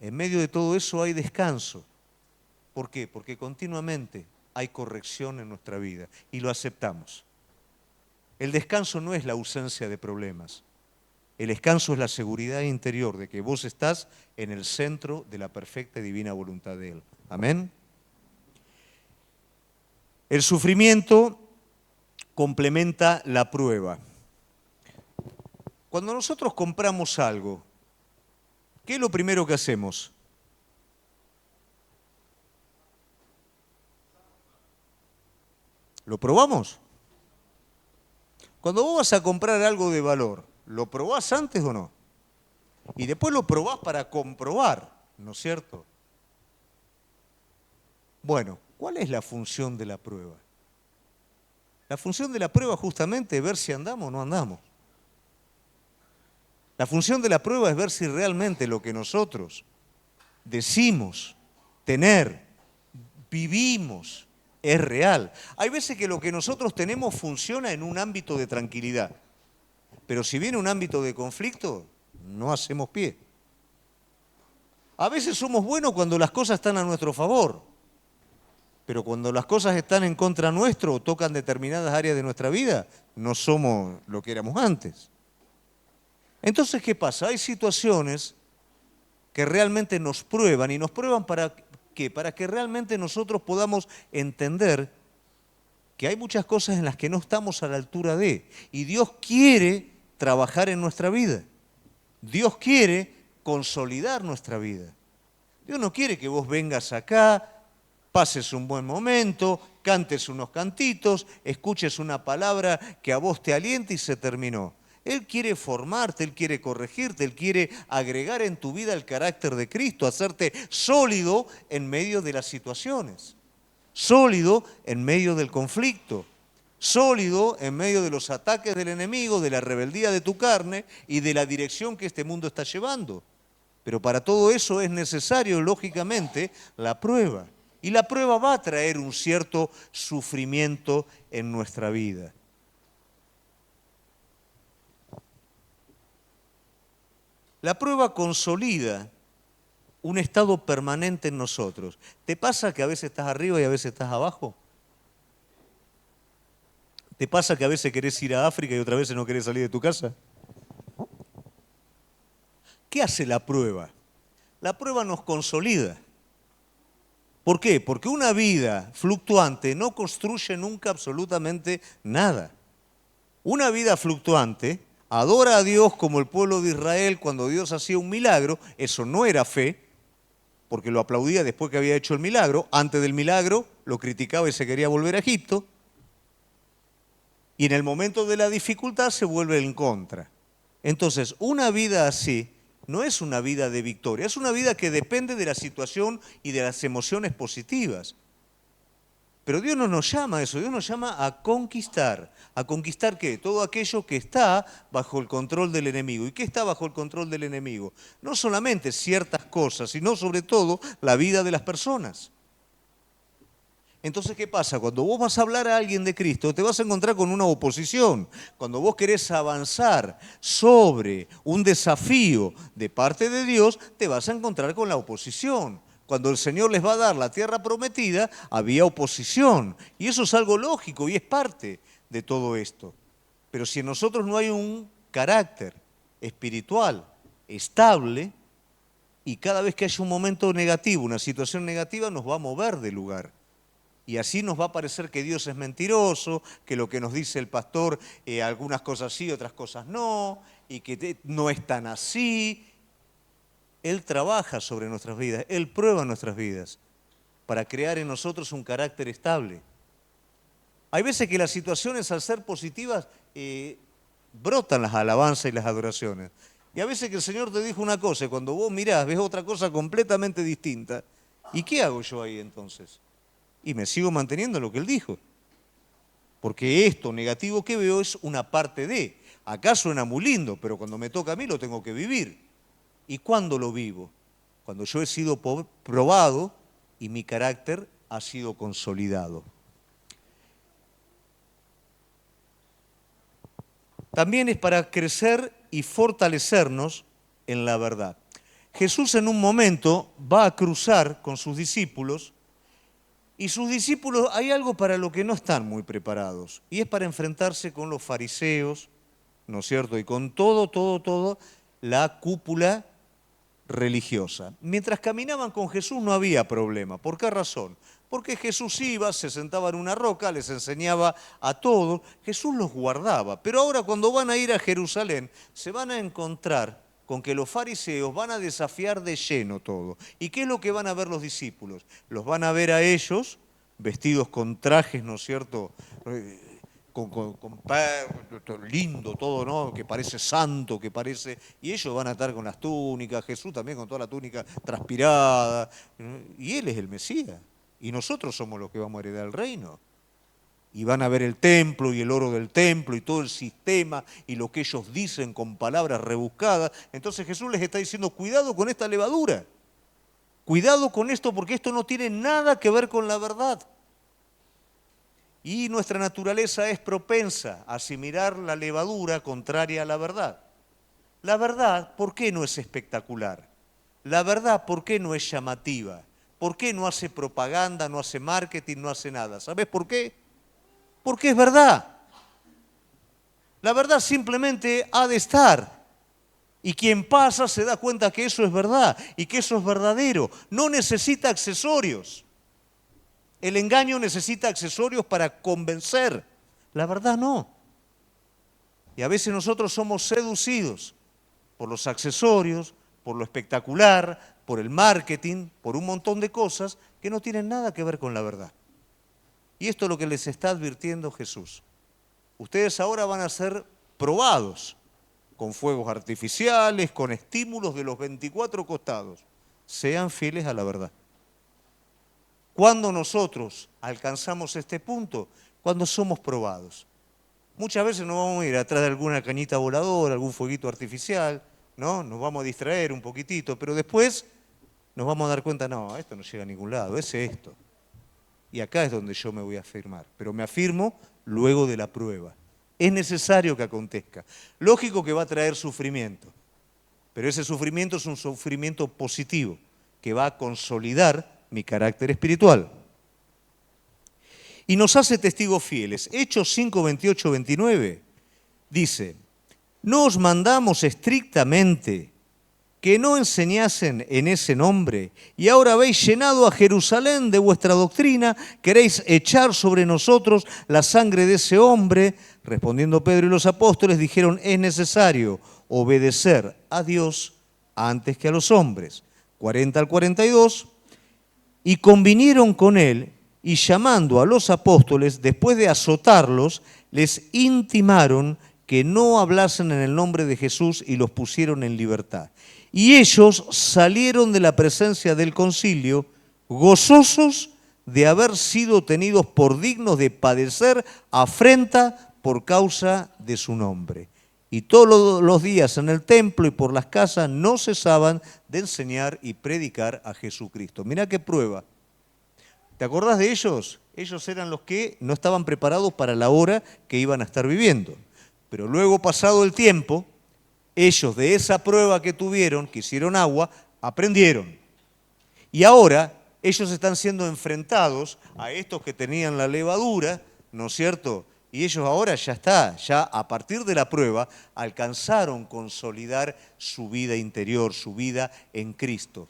En medio de todo eso hay descanso. ¿Por qué? Porque continuamente hay corrección en nuestra vida y lo aceptamos. El descanso no es la ausencia de problemas. El descanso es la seguridad interior de que vos estás en el centro de la perfecta y divina voluntad de Él. Amén. El sufrimiento complementa la prueba. Cuando nosotros compramos algo, ¿qué es lo primero que hacemos? ¿Lo probamos? Cuando vos vas a comprar algo de valor, ¿lo probás antes o no? Y después lo probás para comprobar, ¿no es cierto? Bueno, ¿cuál es la función de la prueba? La función de la prueba justamente es ver si andamos o no andamos. La función de la prueba es ver si realmente lo que nosotros decimos, tener, vivimos, es real. Hay veces que lo que nosotros tenemos funciona en un ámbito de tranquilidad, pero si viene un ámbito de conflicto, no hacemos pie. A veces somos buenos cuando las cosas están a nuestro favor, pero cuando las cosas están en contra nuestro o tocan determinadas áreas de nuestra vida, no somos lo que éramos antes. Entonces, ¿qué pasa? Hay situaciones que realmente nos prueban, y nos prueban ¿para qué? Para que realmente nosotros podamos entender que hay muchas cosas en las que no estamos a la altura de. Y Dios quiere trabajar en nuestra vida. Dios quiere consolidar nuestra vida. Dios no quiere que vos vengas acá, pases un buen momento, cantes unos cantitos, escuches una palabra que a vos te aliente y se terminó. Él quiere formarte, Él quiere corregirte, Él quiere agregar en tu vida el carácter de Cristo, hacerte sólido en medio de las situaciones, sólido en medio del conflicto, sólido en medio de los ataques del enemigo, de la rebeldía de tu carne y de la dirección que este mundo está llevando. Pero para todo eso es necesario, lógicamente, la prueba. Y la prueba va a traer un cierto sufrimiento en nuestra vida. La prueba consolida un estado permanente en nosotros. ¿Te pasa que a veces estás arriba y a veces estás abajo? ¿Te pasa que a veces querés ir a África y otras veces no querés salir de tu casa? ¿Qué hace la prueba? La prueba nos consolida. ¿Por qué? Porque una vida fluctuante no construye nunca absolutamente nada. Una vida fluctuante adora a Dios como el pueblo de Israel cuando Dios hacía un milagro. Eso no era fe, porque lo aplaudía después que había hecho el milagro. Antes del milagro lo criticaba y se quería volver a Egipto. Y en el momento de la dificultad se vuelve en contra. Entonces, una vida así no es una vida de victoria, es una vida que depende de la situación y de las emociones positivas. Pero Dios no nos llama a eso, Dios nos llama a conquistar. ¿A conquistar qué? Todo aquello que está bajo el control del enemigo. ¿Y qué está bajo el control del enemigo? No solamente ciertas cosas, sino sobre todo la vida de las personas. Entonces, ¿qué pasa? Cuando vos vas a hablar a alguien de Cristo, te vas a encontrar con una oposición. Cuando vos querés avanzar sobre un desafío de parte de Dios, te vas a encontrar con la oposición. Cuando el Señor les va a dar la tierra prometida, había oposición. Y eso es algo lógico y es parte de todo esto. Pero si en nosotros no hay un carácter espiritual estable, y cada vez que haya un momento negativo, una situación negativa, nos va a mover de lugar. Y así nos va a parecer que Dios es mentiroso, que lo que nos dice el pastor, algunas cosas sí, otras cosas no, y que no es tan así. Él trabaja sobre nuestras vidas, Él prueba nuestras vidas para crear en nosotros un carácter estable. Hay veces que las situaciones, al ser positivas, brotan las alabanzas y las adoraciones. Y a veces que el Señor te dijo una cosa y cuando vos mirás, ves otra cosa completamente distinta. ¿Y qué hago yo ahí entonces? Y me sigo manteniendo lo que Él dijo. Porque esto negativo que veo es una parte de. Acá suena muy lindo, pero cuando me toca a mí lo tengo que vivir. ¿Y cuándo lo vivo? Cuando yo he sido probado y mi carácter ha sido consolidado. También es para crecer y fortalecernos en la verdad. Jesús en un momento va a cruzar con sus discípulos y sus discípulos hay algo para lo que no están muy preparados y es para enfrentarse con los fariseos, ¿no es cierto? Y con todo la cúpula religiosa. Mientras caminaban con Jesús no había problema. ¿Por qué razón? Porque Jesús iba, se sentaba en una roca, les enseñaba a todos, Jesús los guardaba. Pero ahora cuando van a ir a Jerusalén, se van a encontrar con que los fariseos van a desafiar de lleno todo. ¿Y qué es lo que van a ver los discípulos? Los van a ver a ellos vestidos con trajes, ¿no es cierto?, con lindo todo, ¿no? Que parece santo, que parece... Y ellos van a estar con las túnicas, Jesús también con toda la túnica transpirada. Y Él es el Mesías. Y nosotros somos los que vamos a heredar el reino. Y van a ver el templo y el oro del templo y todo el sistema y lo que ellos dicen con palabras rebuscadas. Entonces Jesús les está diciendo, cuidado con esta levadura. Cuidado con esto porque esto no tiene nada que ver con la verdad. Y nuestra naturaleza es propensa a asimilar la levadura contraria a la verdad. La verdad, ¿por qué no es espectacular? La verdad, ¿por qué no es llamativa? ¿Por qué no hace propaganda, no hace marketing, no hace nada? ¿Sabes por qué? Porque es verdad. La verdad simplemente ha de estar. Y quien pasa se da cuenta que eso es verdad y que eso es verdadero. No necesita accesorios. El engaño necesita accesorios para convencer, la verdad no. Y a veces nosotros somos seducidos por los accesorios, por lo espectacular, por el marketing, por un montón de cosas que no tienen nada que ver con la verdad. Y esto es lo que les está advirtiendo Jesús. Ustedes ahora van a ser probados con fuegos artificiales, con estímulos de los 24 costados. Sean fieles a la verdad. ¿Cuándo nosotros alcanzamos este punto? Cuando somos probados. Muchas veces nos vamos a ir atrás de alguna cañita voladora, algún fueguito artificial, ¿no? Nos vamos a distraer un poquitito, pero después nos vamos a dar cuenta, no, esto no llega a ningún lado, es esto. Y acá es donde yo me voy a afirmar, pero me afirmo luego de la prueba. Es necesario que acontezca. Lógico que va a traer sufrimiento, pero ese sufrimiento es un sufrimiento positivo, que va a consolidar mi carácter espiritual. Y nos hace testigos fieles. Hechos 5, 28, 29 dice, no os mandamos estrictamente que no enseñasen en ese nombre, y ahora habéis llenado a Jerusalén de vuestra doctrina, queréis echar sobre nosotros la sangre de ese hombre. Respondiendo Pedro y los apóstoles dijeron, es necesario obedecer a Dios antes que a los hombres. 40 al 42, y convinieron con él, y llamando a los apóstoles, después de azotarlos, les intimaron que no hablasen en el nombre de Jesús y los pusieron en libertad. Y ellos salieron de la presencia del concilio gozosos de haber sido tenidos por dignos de padecer afrenta por causa de su nombre. Y todos los días en el templo y por las casas no cesaban de enseñar y predicar a Jesucristo. Mirá qué prueba. ¿Te acordás de ellos? Ellos eran los que no estaban preparados para la hora que iban a estar viviendo. Pero luego, pasado el tiempo, ellos de esa prueba que tuvieron, que hicieron agua, aprendieron. Y ahora ellos están siendo enfrentados a estos que tenían la levadura, ¿no es cierto? Y ellos ahora ya a partir de la prueba, alcanzaron consolidar su vida interior, su vida en Cristo.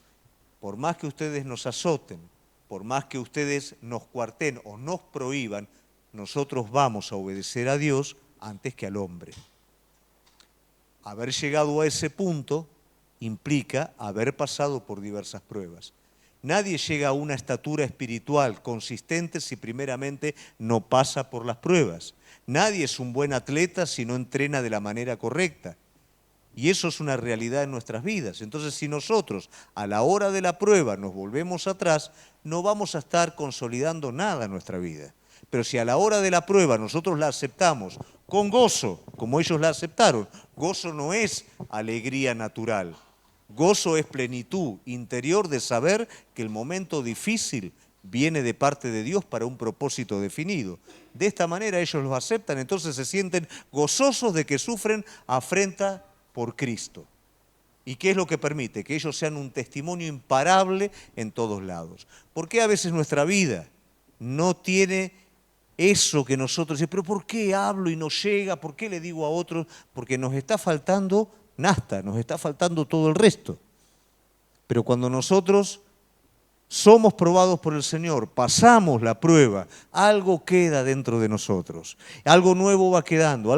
Por más que ustedes nos azoten, por más que ustedes nos cuarten o nos prohíban, nosotros vamos a obedecer a Dios antes que al hombre. Haber llegado a ese punto implica haber pasado por diversas pruebas. Nadie llega a una estatura espiritual consistente si primeramente no pasa por las pruebas. Nadie es un buen atleta si no entrena de la manera correcta. Y eso es una realidad en nuestras vidas. Entonces, si nosotros a la hora de la prueba nos volvemos atrás, no vamos a estar consolidando nada en nuestra vida. Pero si a la hora de la prueba nosotros la aceptamos con gozo, como ellos la aceptaron, gozo no es alegría natural. Gozo es plenitud interior de saber que el momento difícil viene de parte de Dios para un propósito definido. De esta manera ellos lo aceptan, entonces se sienten gozosos de que sufren afrenta por Cristo. ¿Y qué es lo que permite? Que ellos sean un testimonio imparable en todos lados. ¿Por qué a veces nuestra vida no tiene eso que nosotros decimos, pero ¿por qué hablo y no llega? ¿Por qué le digo a otros? Porque nos está faltando nafta, nos está faltando todo el resto. Pero cuando nosotros somos probados por el Señor, pasamos la prueba, algo queda dentro de nosotros, algo nuevo va quedando,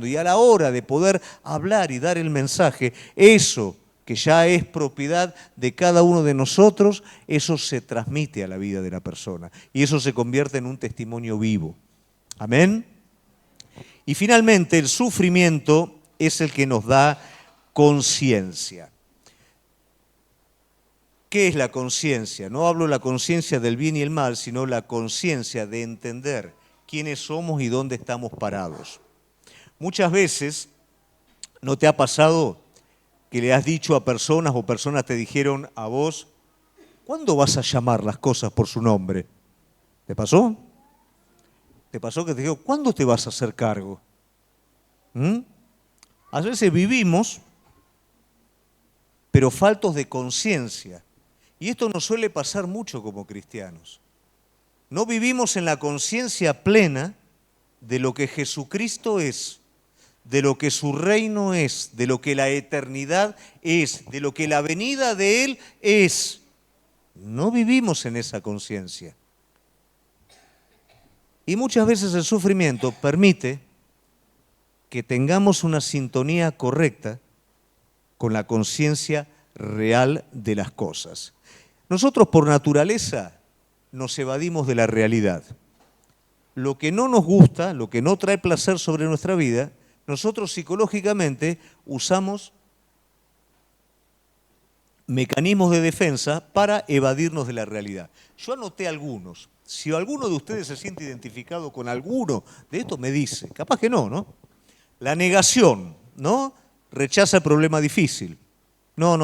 y a la hora de poder hablar y dar el mensaje, eso que ya es propiedad de cada uno de nosotros, eso se transmite a la vida de la persona y eso se convierte en un testimonio vivo. Amén. Y finalmente el sufrimiento es el que nos da conciencia. ¿Qué es la conciencia? No hablo de la conciencia del bien y el mal, sino la conciencia de entender quiénes somos y dónde estamos parados. Muchas veces, ¿no te ha pasado que le has dicho a personas o personas te dijeron a vos, ¿cuándo vas a llamar las cosas por su nombre? ¿Te pasó? ¿Te pasó que te digo, ¿cuándo te vas a hacer cargo? A veces vivimos, pero faltos de conciencia. Y esto nos suele pasar mucho como cristianos. No vivimos en la conciencia plena de lo que Jesucristo es, de lo que su reino es, de lo que la eternidad es, de lo que la venida de Él es. No vivimos en esa conciencia. Y muchas veces el sufrimiento permite que tengamos una sintonía correcta con la conciencia real de las cosas. Nosotros por naturaleza nos evadimos de la realidad. Lo que no nos gusta, lo que no trae placer sobre nuestra vida, nosotros psicológicamente usamos mecanismos de defensa para evadirnos de la realidad. Yo anoté algunos. Si alguno de ustedes se siente identificado con alguno de estos, me dice. Capaz que no, ¿no? La negación, ¿no? Rechaza el problema difícil. No.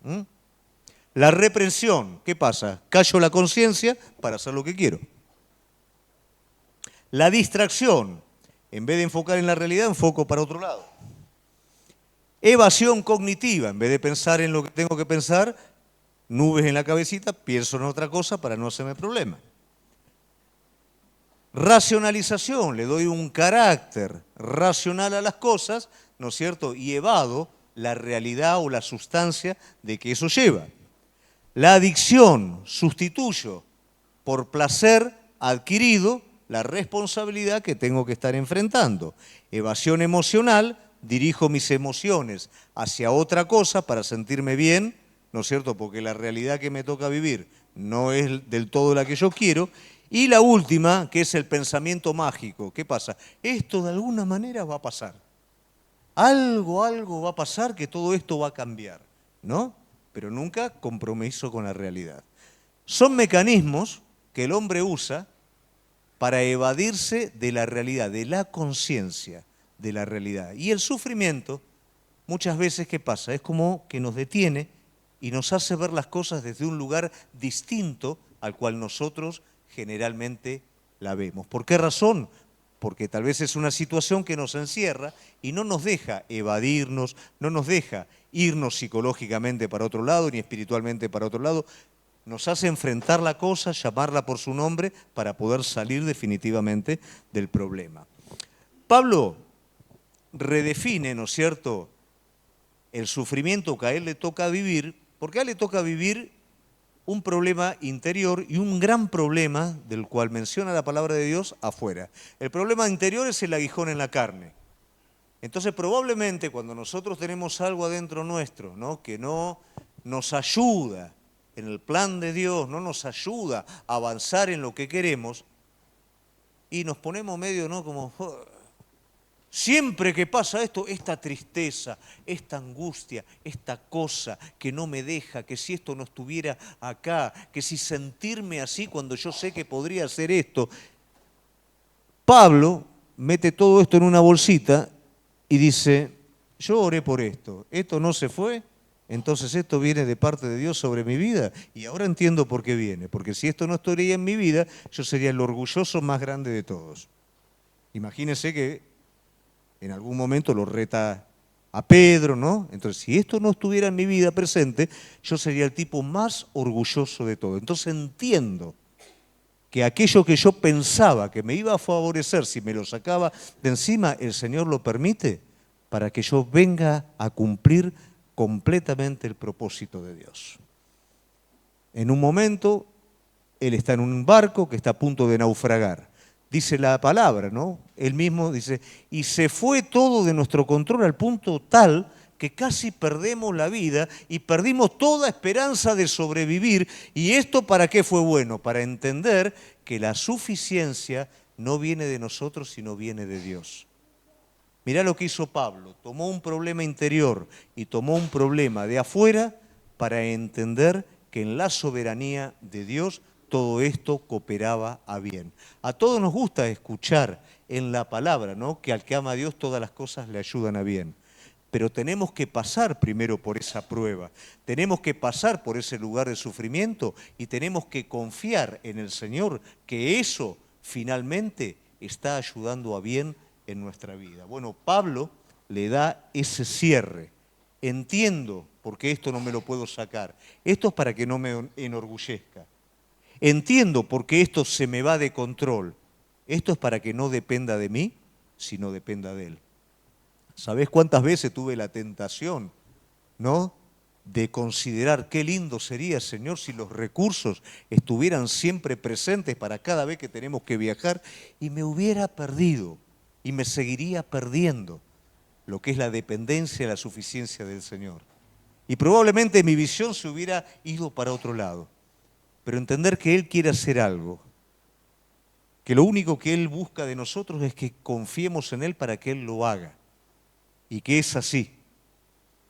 ¿Mm? La reprensión, ¿qué pasa? Callo la conciencia para hacer lo que quiero. La distracción, en vez de enfocar en la realidad, enfoco para otro lado. Evasión cognitiva, en vez de pensar en lo que tengo que pensar, nubes en la cabecita, pienso en otra cosa para no hacerme problema. Racionalización, le doy un carácter racional a las cosas, ¿no es cierto? Y evado la realidad o la sustancia de que eso lleva. La adicción, sustituyo por placer adquirido la responsabilidad que tengo que estar enfrentando. Evasión emocional, dirijo mis emociones hacia otra cosa para sentirme bien, ¿no es cierto? Porque la realidad que me toca vivir no es del todo la que yo quiero. Y la última, que es el pensamiento mágico. ¿Qué pasa? Esto de alguna manera va a pasar. Algo va a pasar que todo esto va a cambiar, ¿no? Pero nunca compromiso con la realidad. Son mecanismos que el hombre usa para evadirse de la realidad, de la conciencia de la realidad. Y el sufrimiento, muchas veces, ¿qué pasa? Es como que nos detiene y nos hace ver las cosas desde un lugar distinto al cual nosotros generalmente la vemos. ¿Por qué razón? Porque tal vez es una situación que nos encierra y no nos deja evadirnos, no nos deja irnos psicológicamente para otro lado, ni espiritualmente para otro lado. Nos hace enfrentar la cosa, llamarla por su nombre, para poder salir definitivamente del problema. Pablo redefine, ¿no es cierto?, el sufrimiento que a él le toca vivir, porque a él le toca vivir un problema interior y un gran problema del cual menciona la palabra de Dios afuera. El problema interior es el aguijón en la carne. Entonces probablemente cuando nosotros tenemos algo adentro nuestro, ¿no?, que no nos ayuda en el plan de Dios, no nos ayuda a avanzar en lo que queremos, y nos ponemos medio, ¿no?, como... Siempre que pasa esto, esta tristeza, esta angustia, esta cosa que no me deja, que si esto no estuviera acá, que si sentirme así cuando yo sé que podría hacer esto. Pablo mete todo esto en una bolsita y dice, yo oré por esto no se fue, entonces esto viene de parte de Dios sobre mi vida y ahora entiendo por qué viene, porque si esto no estaría en mi vida, yo sería el orgulloso más grande de todos. Imagínense que en algún momento lo reta a Pedro, ¿no? Entonces, si esto no estuviera en mi vida presente, yo sería el tipo más orgulloso de todo. Entonces entiendo que aquello que yo pensaba que me iba a favorecer si me lo sacaba de encima, el Señor lo permite para que yo venga a cumplir completamente el propósito de Dios. En un momento, él está en un barco que está a punto de naufragar. Dice la palabra, ¿no? Él mismo dice, y se fue todo de nuestro control al punto tal que casi perdemos la vida y perdimos toda esperanza de sobrevivir. ¿Y esto para qué fue bueno? Para entender que la suficiencia no viene de nosotros, sino viene de Dios. Mirá lo que hizo Pablo. Tomó un problema interior y tomó un problema de afuera para entender que en la soberanía de Dios todo esto cooperaba a bien. A todos nos gusta escuchar en la palabra, ¿no?, que al que ama a Dios todas las cosas le ayudan a bien. Pero tenemos que pasar primero por esa prueba, tenemos que pasar por ese lugar de sufrimiento y tenemos que confiar en el Señor que eso finalmente está ayudando a bien en nuestra vida. Bueno, Pablo le da ese cierre. Entiendo por qué esto no me lo puedo sacar. Esto es para que no me enorgullezca. Entiendo por qué esto se me va de control. Esto es para que no dependa de mí, sino dependa de Él. ¿Sabés cuántas veces tuve la tentación, ¿no?, de considerar qué lindo sería, Señor, si los recursos estuvieran siempre presentes para cada vez que tenemos que viajar, y me hubiera perdido y me seguiría perdiendo lo que es la dependencia y la suficiencia del Señor. Y probablemente mi visión se hubiera ido para otro lado. Pero entender que Él quiere hacer algo, que lo único que Él busca de nosotros es que confiemos en Él para que Él lo haga. Y que es así.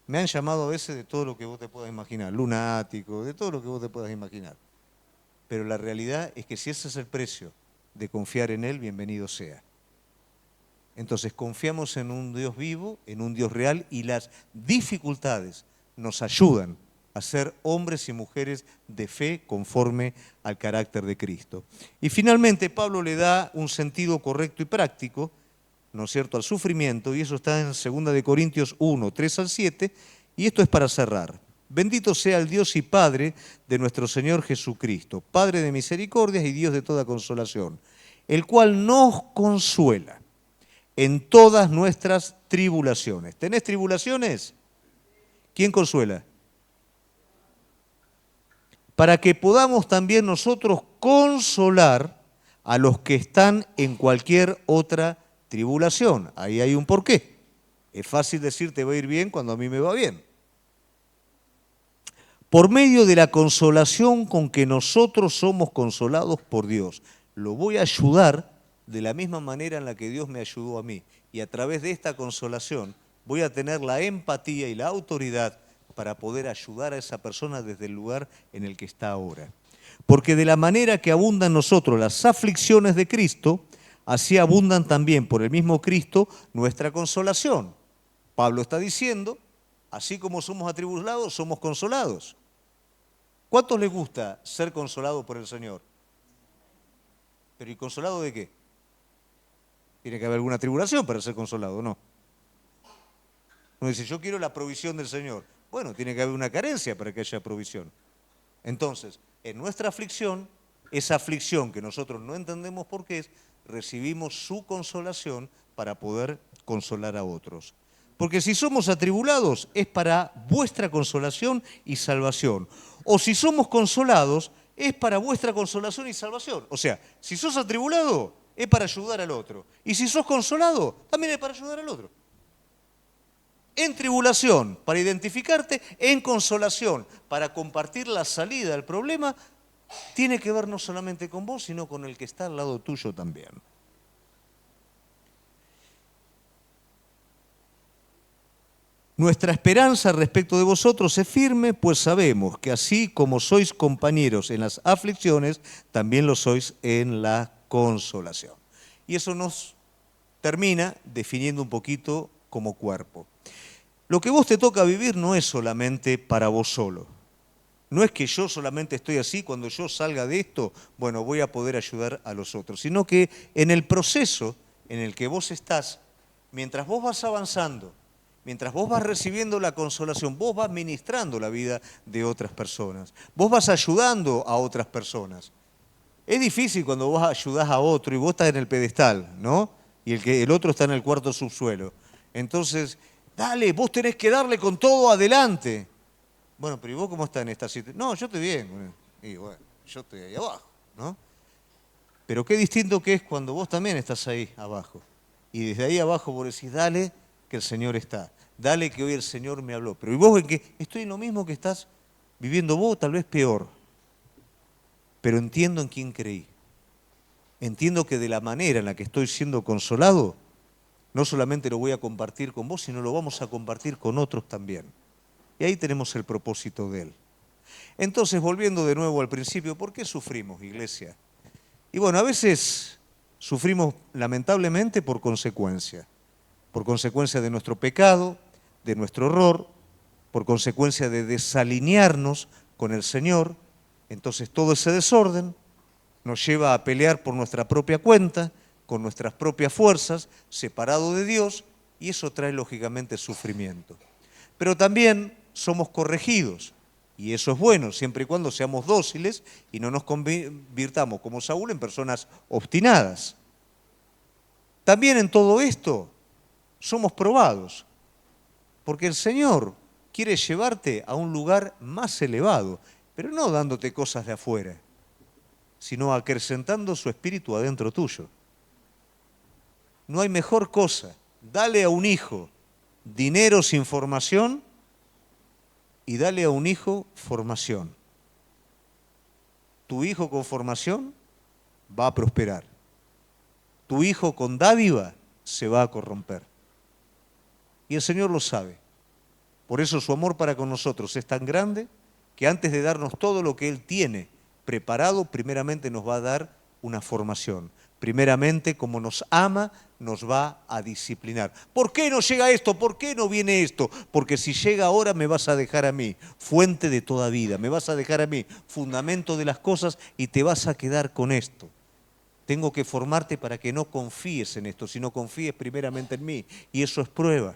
Me han llamado a veces de todo lo que vos te puedas imaginar, lunático, de todo lo que vos te puedas imaginar. Pero la realidad es que si ese es el precio de confiar en Él, bienvenido sea. Entonces confiamos en un Dios vivo, en un Dios real, y las dificultades nos ayudan a ser hombres y mujeres de fe conforme al carácter de Cristo. Y finalmente Pablo le da un sentido correcto y práctico, ¿no es cierto?, al sufrimiento, y eso está en 2 de Corintios 1, 3 al 7, y esto es para cerrar. Bendito sea el Dios y Padre de nuestro Señor Jesucristo, Padre de misericordias y Dios de toda consolación, el cual nos consuela en todas nuestras tribulaciones. ¿Tenés tribulaciones? ¿Quién consuela? Para que podamos también nosotros consolar a los que están en cualquier otra tribulación. Ahí hay un porqué. Es fácil decir te va a ir bien cuando a mí me va bien. Por medio de la consolación con que nosotros somos consolados por Dios. Lo voy a ayudar de la misma manera en la que Dios me ayudó a mí. Y a través de esta consolación voy a tener la empatía y la autoridad para poder ayudar a esa persona desde el lugar en el que está ahora. Porque de la manera que abundan en nosotros las aflicciones de Cristo, así abundan también por el mismo Cristo nuestra consolación. Pablo está diciendo, así como somos atribulados, somos consolados. ¿Cuántos les gusta ser consolado por el Señor? ¿Pero y consolado de qué? Tiene que haber alguna tribulación para ser consolado, ¿no? Uno dice, yo quiero la provisión del Señor. Bueno, tiene que haber una carencia para que haya provisión. Entonces, en nuestra aflicción, esa aflicción que nosotros no entendemos por qué es, recibimos su consolación para poder consolar a otros. Porque si somos atribulados, es para vuestra consolación y salvación. O si somos consolados, es para vuestra consolación y salvación. O sea, si sos atribulado, es para ayudar al otro. Y si sos consolado, también es para ayudar al otro. En tribulación, para identificarte; en consolación, para compartir la salida al problema, tiene que ver no solamente con vos, sino con el que está al lado tuyo también. Nuestra esperanza respecto de vosotros es firme, pues sabemos que así como sois compañeros en las aflicciones, también lo sois en la consolación. Y eso nos termina definiendo un poquito como cuerpo. Lo que vos te toca vivir no es solamente para vos solo. No es que yo solamente estoy así, cuando yo salga de esto, bueno, voy a poder ayudar a los otros, sino que en el proceso en el que vos estás, mientras vos vas avanzando, mientras vos vas recibiendo la consolación, vos vas ministrando la vida de otras personas, vos vas ayudando a otras personas. Es difícil cuando vos ayudás a otro y vos estás en el pedestal, ¿no? Y el otro está en el cuarto subsuelo. Entonces, dale, vos tenés que darle con todo adelante. Bueno, pero ¿y vos cómo estás en esta situación? No, yo estoy bien. Y bueno, yo estoy ahí abajo, ¿no? Pero qué distinto que es cuando vos también estás ahí abajo. Y desde ahí abajo vos decís, dale, que el Señor está. Dale, que hoy el Señor me habló. Pero ¿y vos en qué? Estoy en lo mismo que estás viviendo vos, tal vez peor. Pero entiendo en quién creí. Entiendo que de la manera en la que estoy siendo consolado, no solamente lo voy a compartir con vos, sino lo vamos a compartir con otros también. Y ahí tenemos el propósito de Él. Entonces, volviendo de nuevo al principio, ¿por qué sufrimos, iglesia? Y bueno, a veces sufrimos lamentablemente por consecuencia de nuestro pecado, de nuestro error, por consecuencia de desalinearnos con el Señor. Entonces todo ese desorden nos lleva a pelear por nuestra propia cuenta, con nuestras propias fuerzas, separado de Dios, y eso trae lógicamente sufrimiento. Pero también somos corregidos, y eso es bueno, siempre y cuando seamos dóciles y no nos convirtamos, como Saúl, en personas obstinadas. También en todo esto somos probados, porque el Señor quiere llevarte a un lugar más elevado, pero no dándote cosas de afuera, sino acrecentando su espíritu adentro tuyo. No hay mejor cosa. Dale a un hijo dinero sin formación y dale a un hijo formación. Tu hijo con formación va a prosperar. Tu hijo con dádiva se va a corromper. Y el Señor lo sabe. Por eso su amor para con nosotros es tan grande que antes de darnos todo lo que Él tiene preparado, primeramente nos va a dar una formación. Primeramente, como nos ama, nos va a disciplinar. ¿Por qué no llega esto? ¿Por qué no viene esto? Porque si llega ahora me vas a dejar a mí, fuente de toda vida, me vas a dejar a mí, fundamento de las cosas, y te vas a quedar con esto. Tengo que formarte para que no confíes en esto, sino confíes primeramente en mí. Y eso es prueba.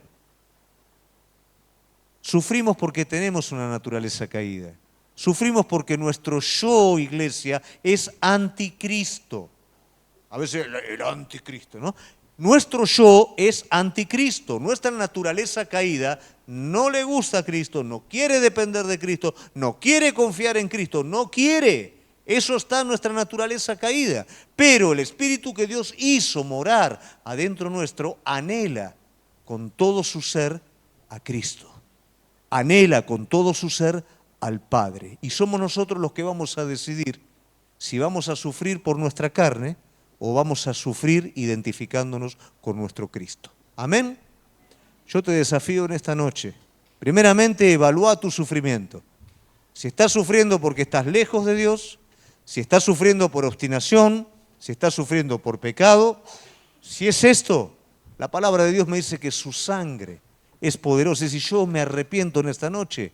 Sufrimos porque tenemos una naturaleza caída. Sufrimos porque nuestro yo, iglesia, es anticristo. A veces el anticristo, ¿no? Nuestro yo es anticristo. Nuestra naturaleza caída no le gusta a Cristo, no quiere depender de Cristo, no quiere confiar en Cristo, no quiere. Eso está en nuestra naturaleza caída. Pero el Espíritu que Dios hizo morar adentro nuestro anhela con todo su ser a Cristo. Anhela con todo su ser al Padre. Y somos nosotros los que vamos a decidir si vamos a sufrir por nuestra carne o vamos a sufrir identificándonos con nuestro Cristo. Amén. Yo te desafío en esta noche. Primeramente, evalúa tu sufrimiento. Si estás sufriendo porque estás lejos de Dios, si estás sufriendo por obstinación, si estás sufriendo por pecado, si es esto, la palabra de Dios me dice que su sangre es poderosa. Y si yo me arrepiento en esta noche,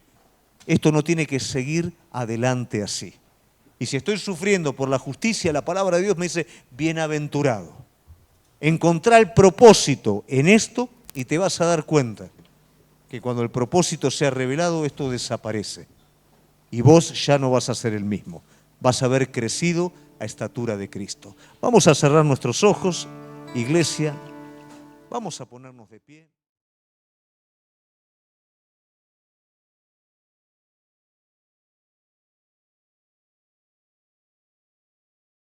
esto no tiene que seguir adelante así. Y si estoy sufriendo por la justicia, la palabra de Dios me dice, bienaventurado. Encontrá el propósito en esto y te vas a dar cuenta que cuando el propósito sea revelado, esto desaparece. Y vos ya no vas a ser el mismo. Vas a haber crecido a estatura de Cristo. Vamos a cerrar nuestros ojos, iglesia. Vamos a ponernos de pie.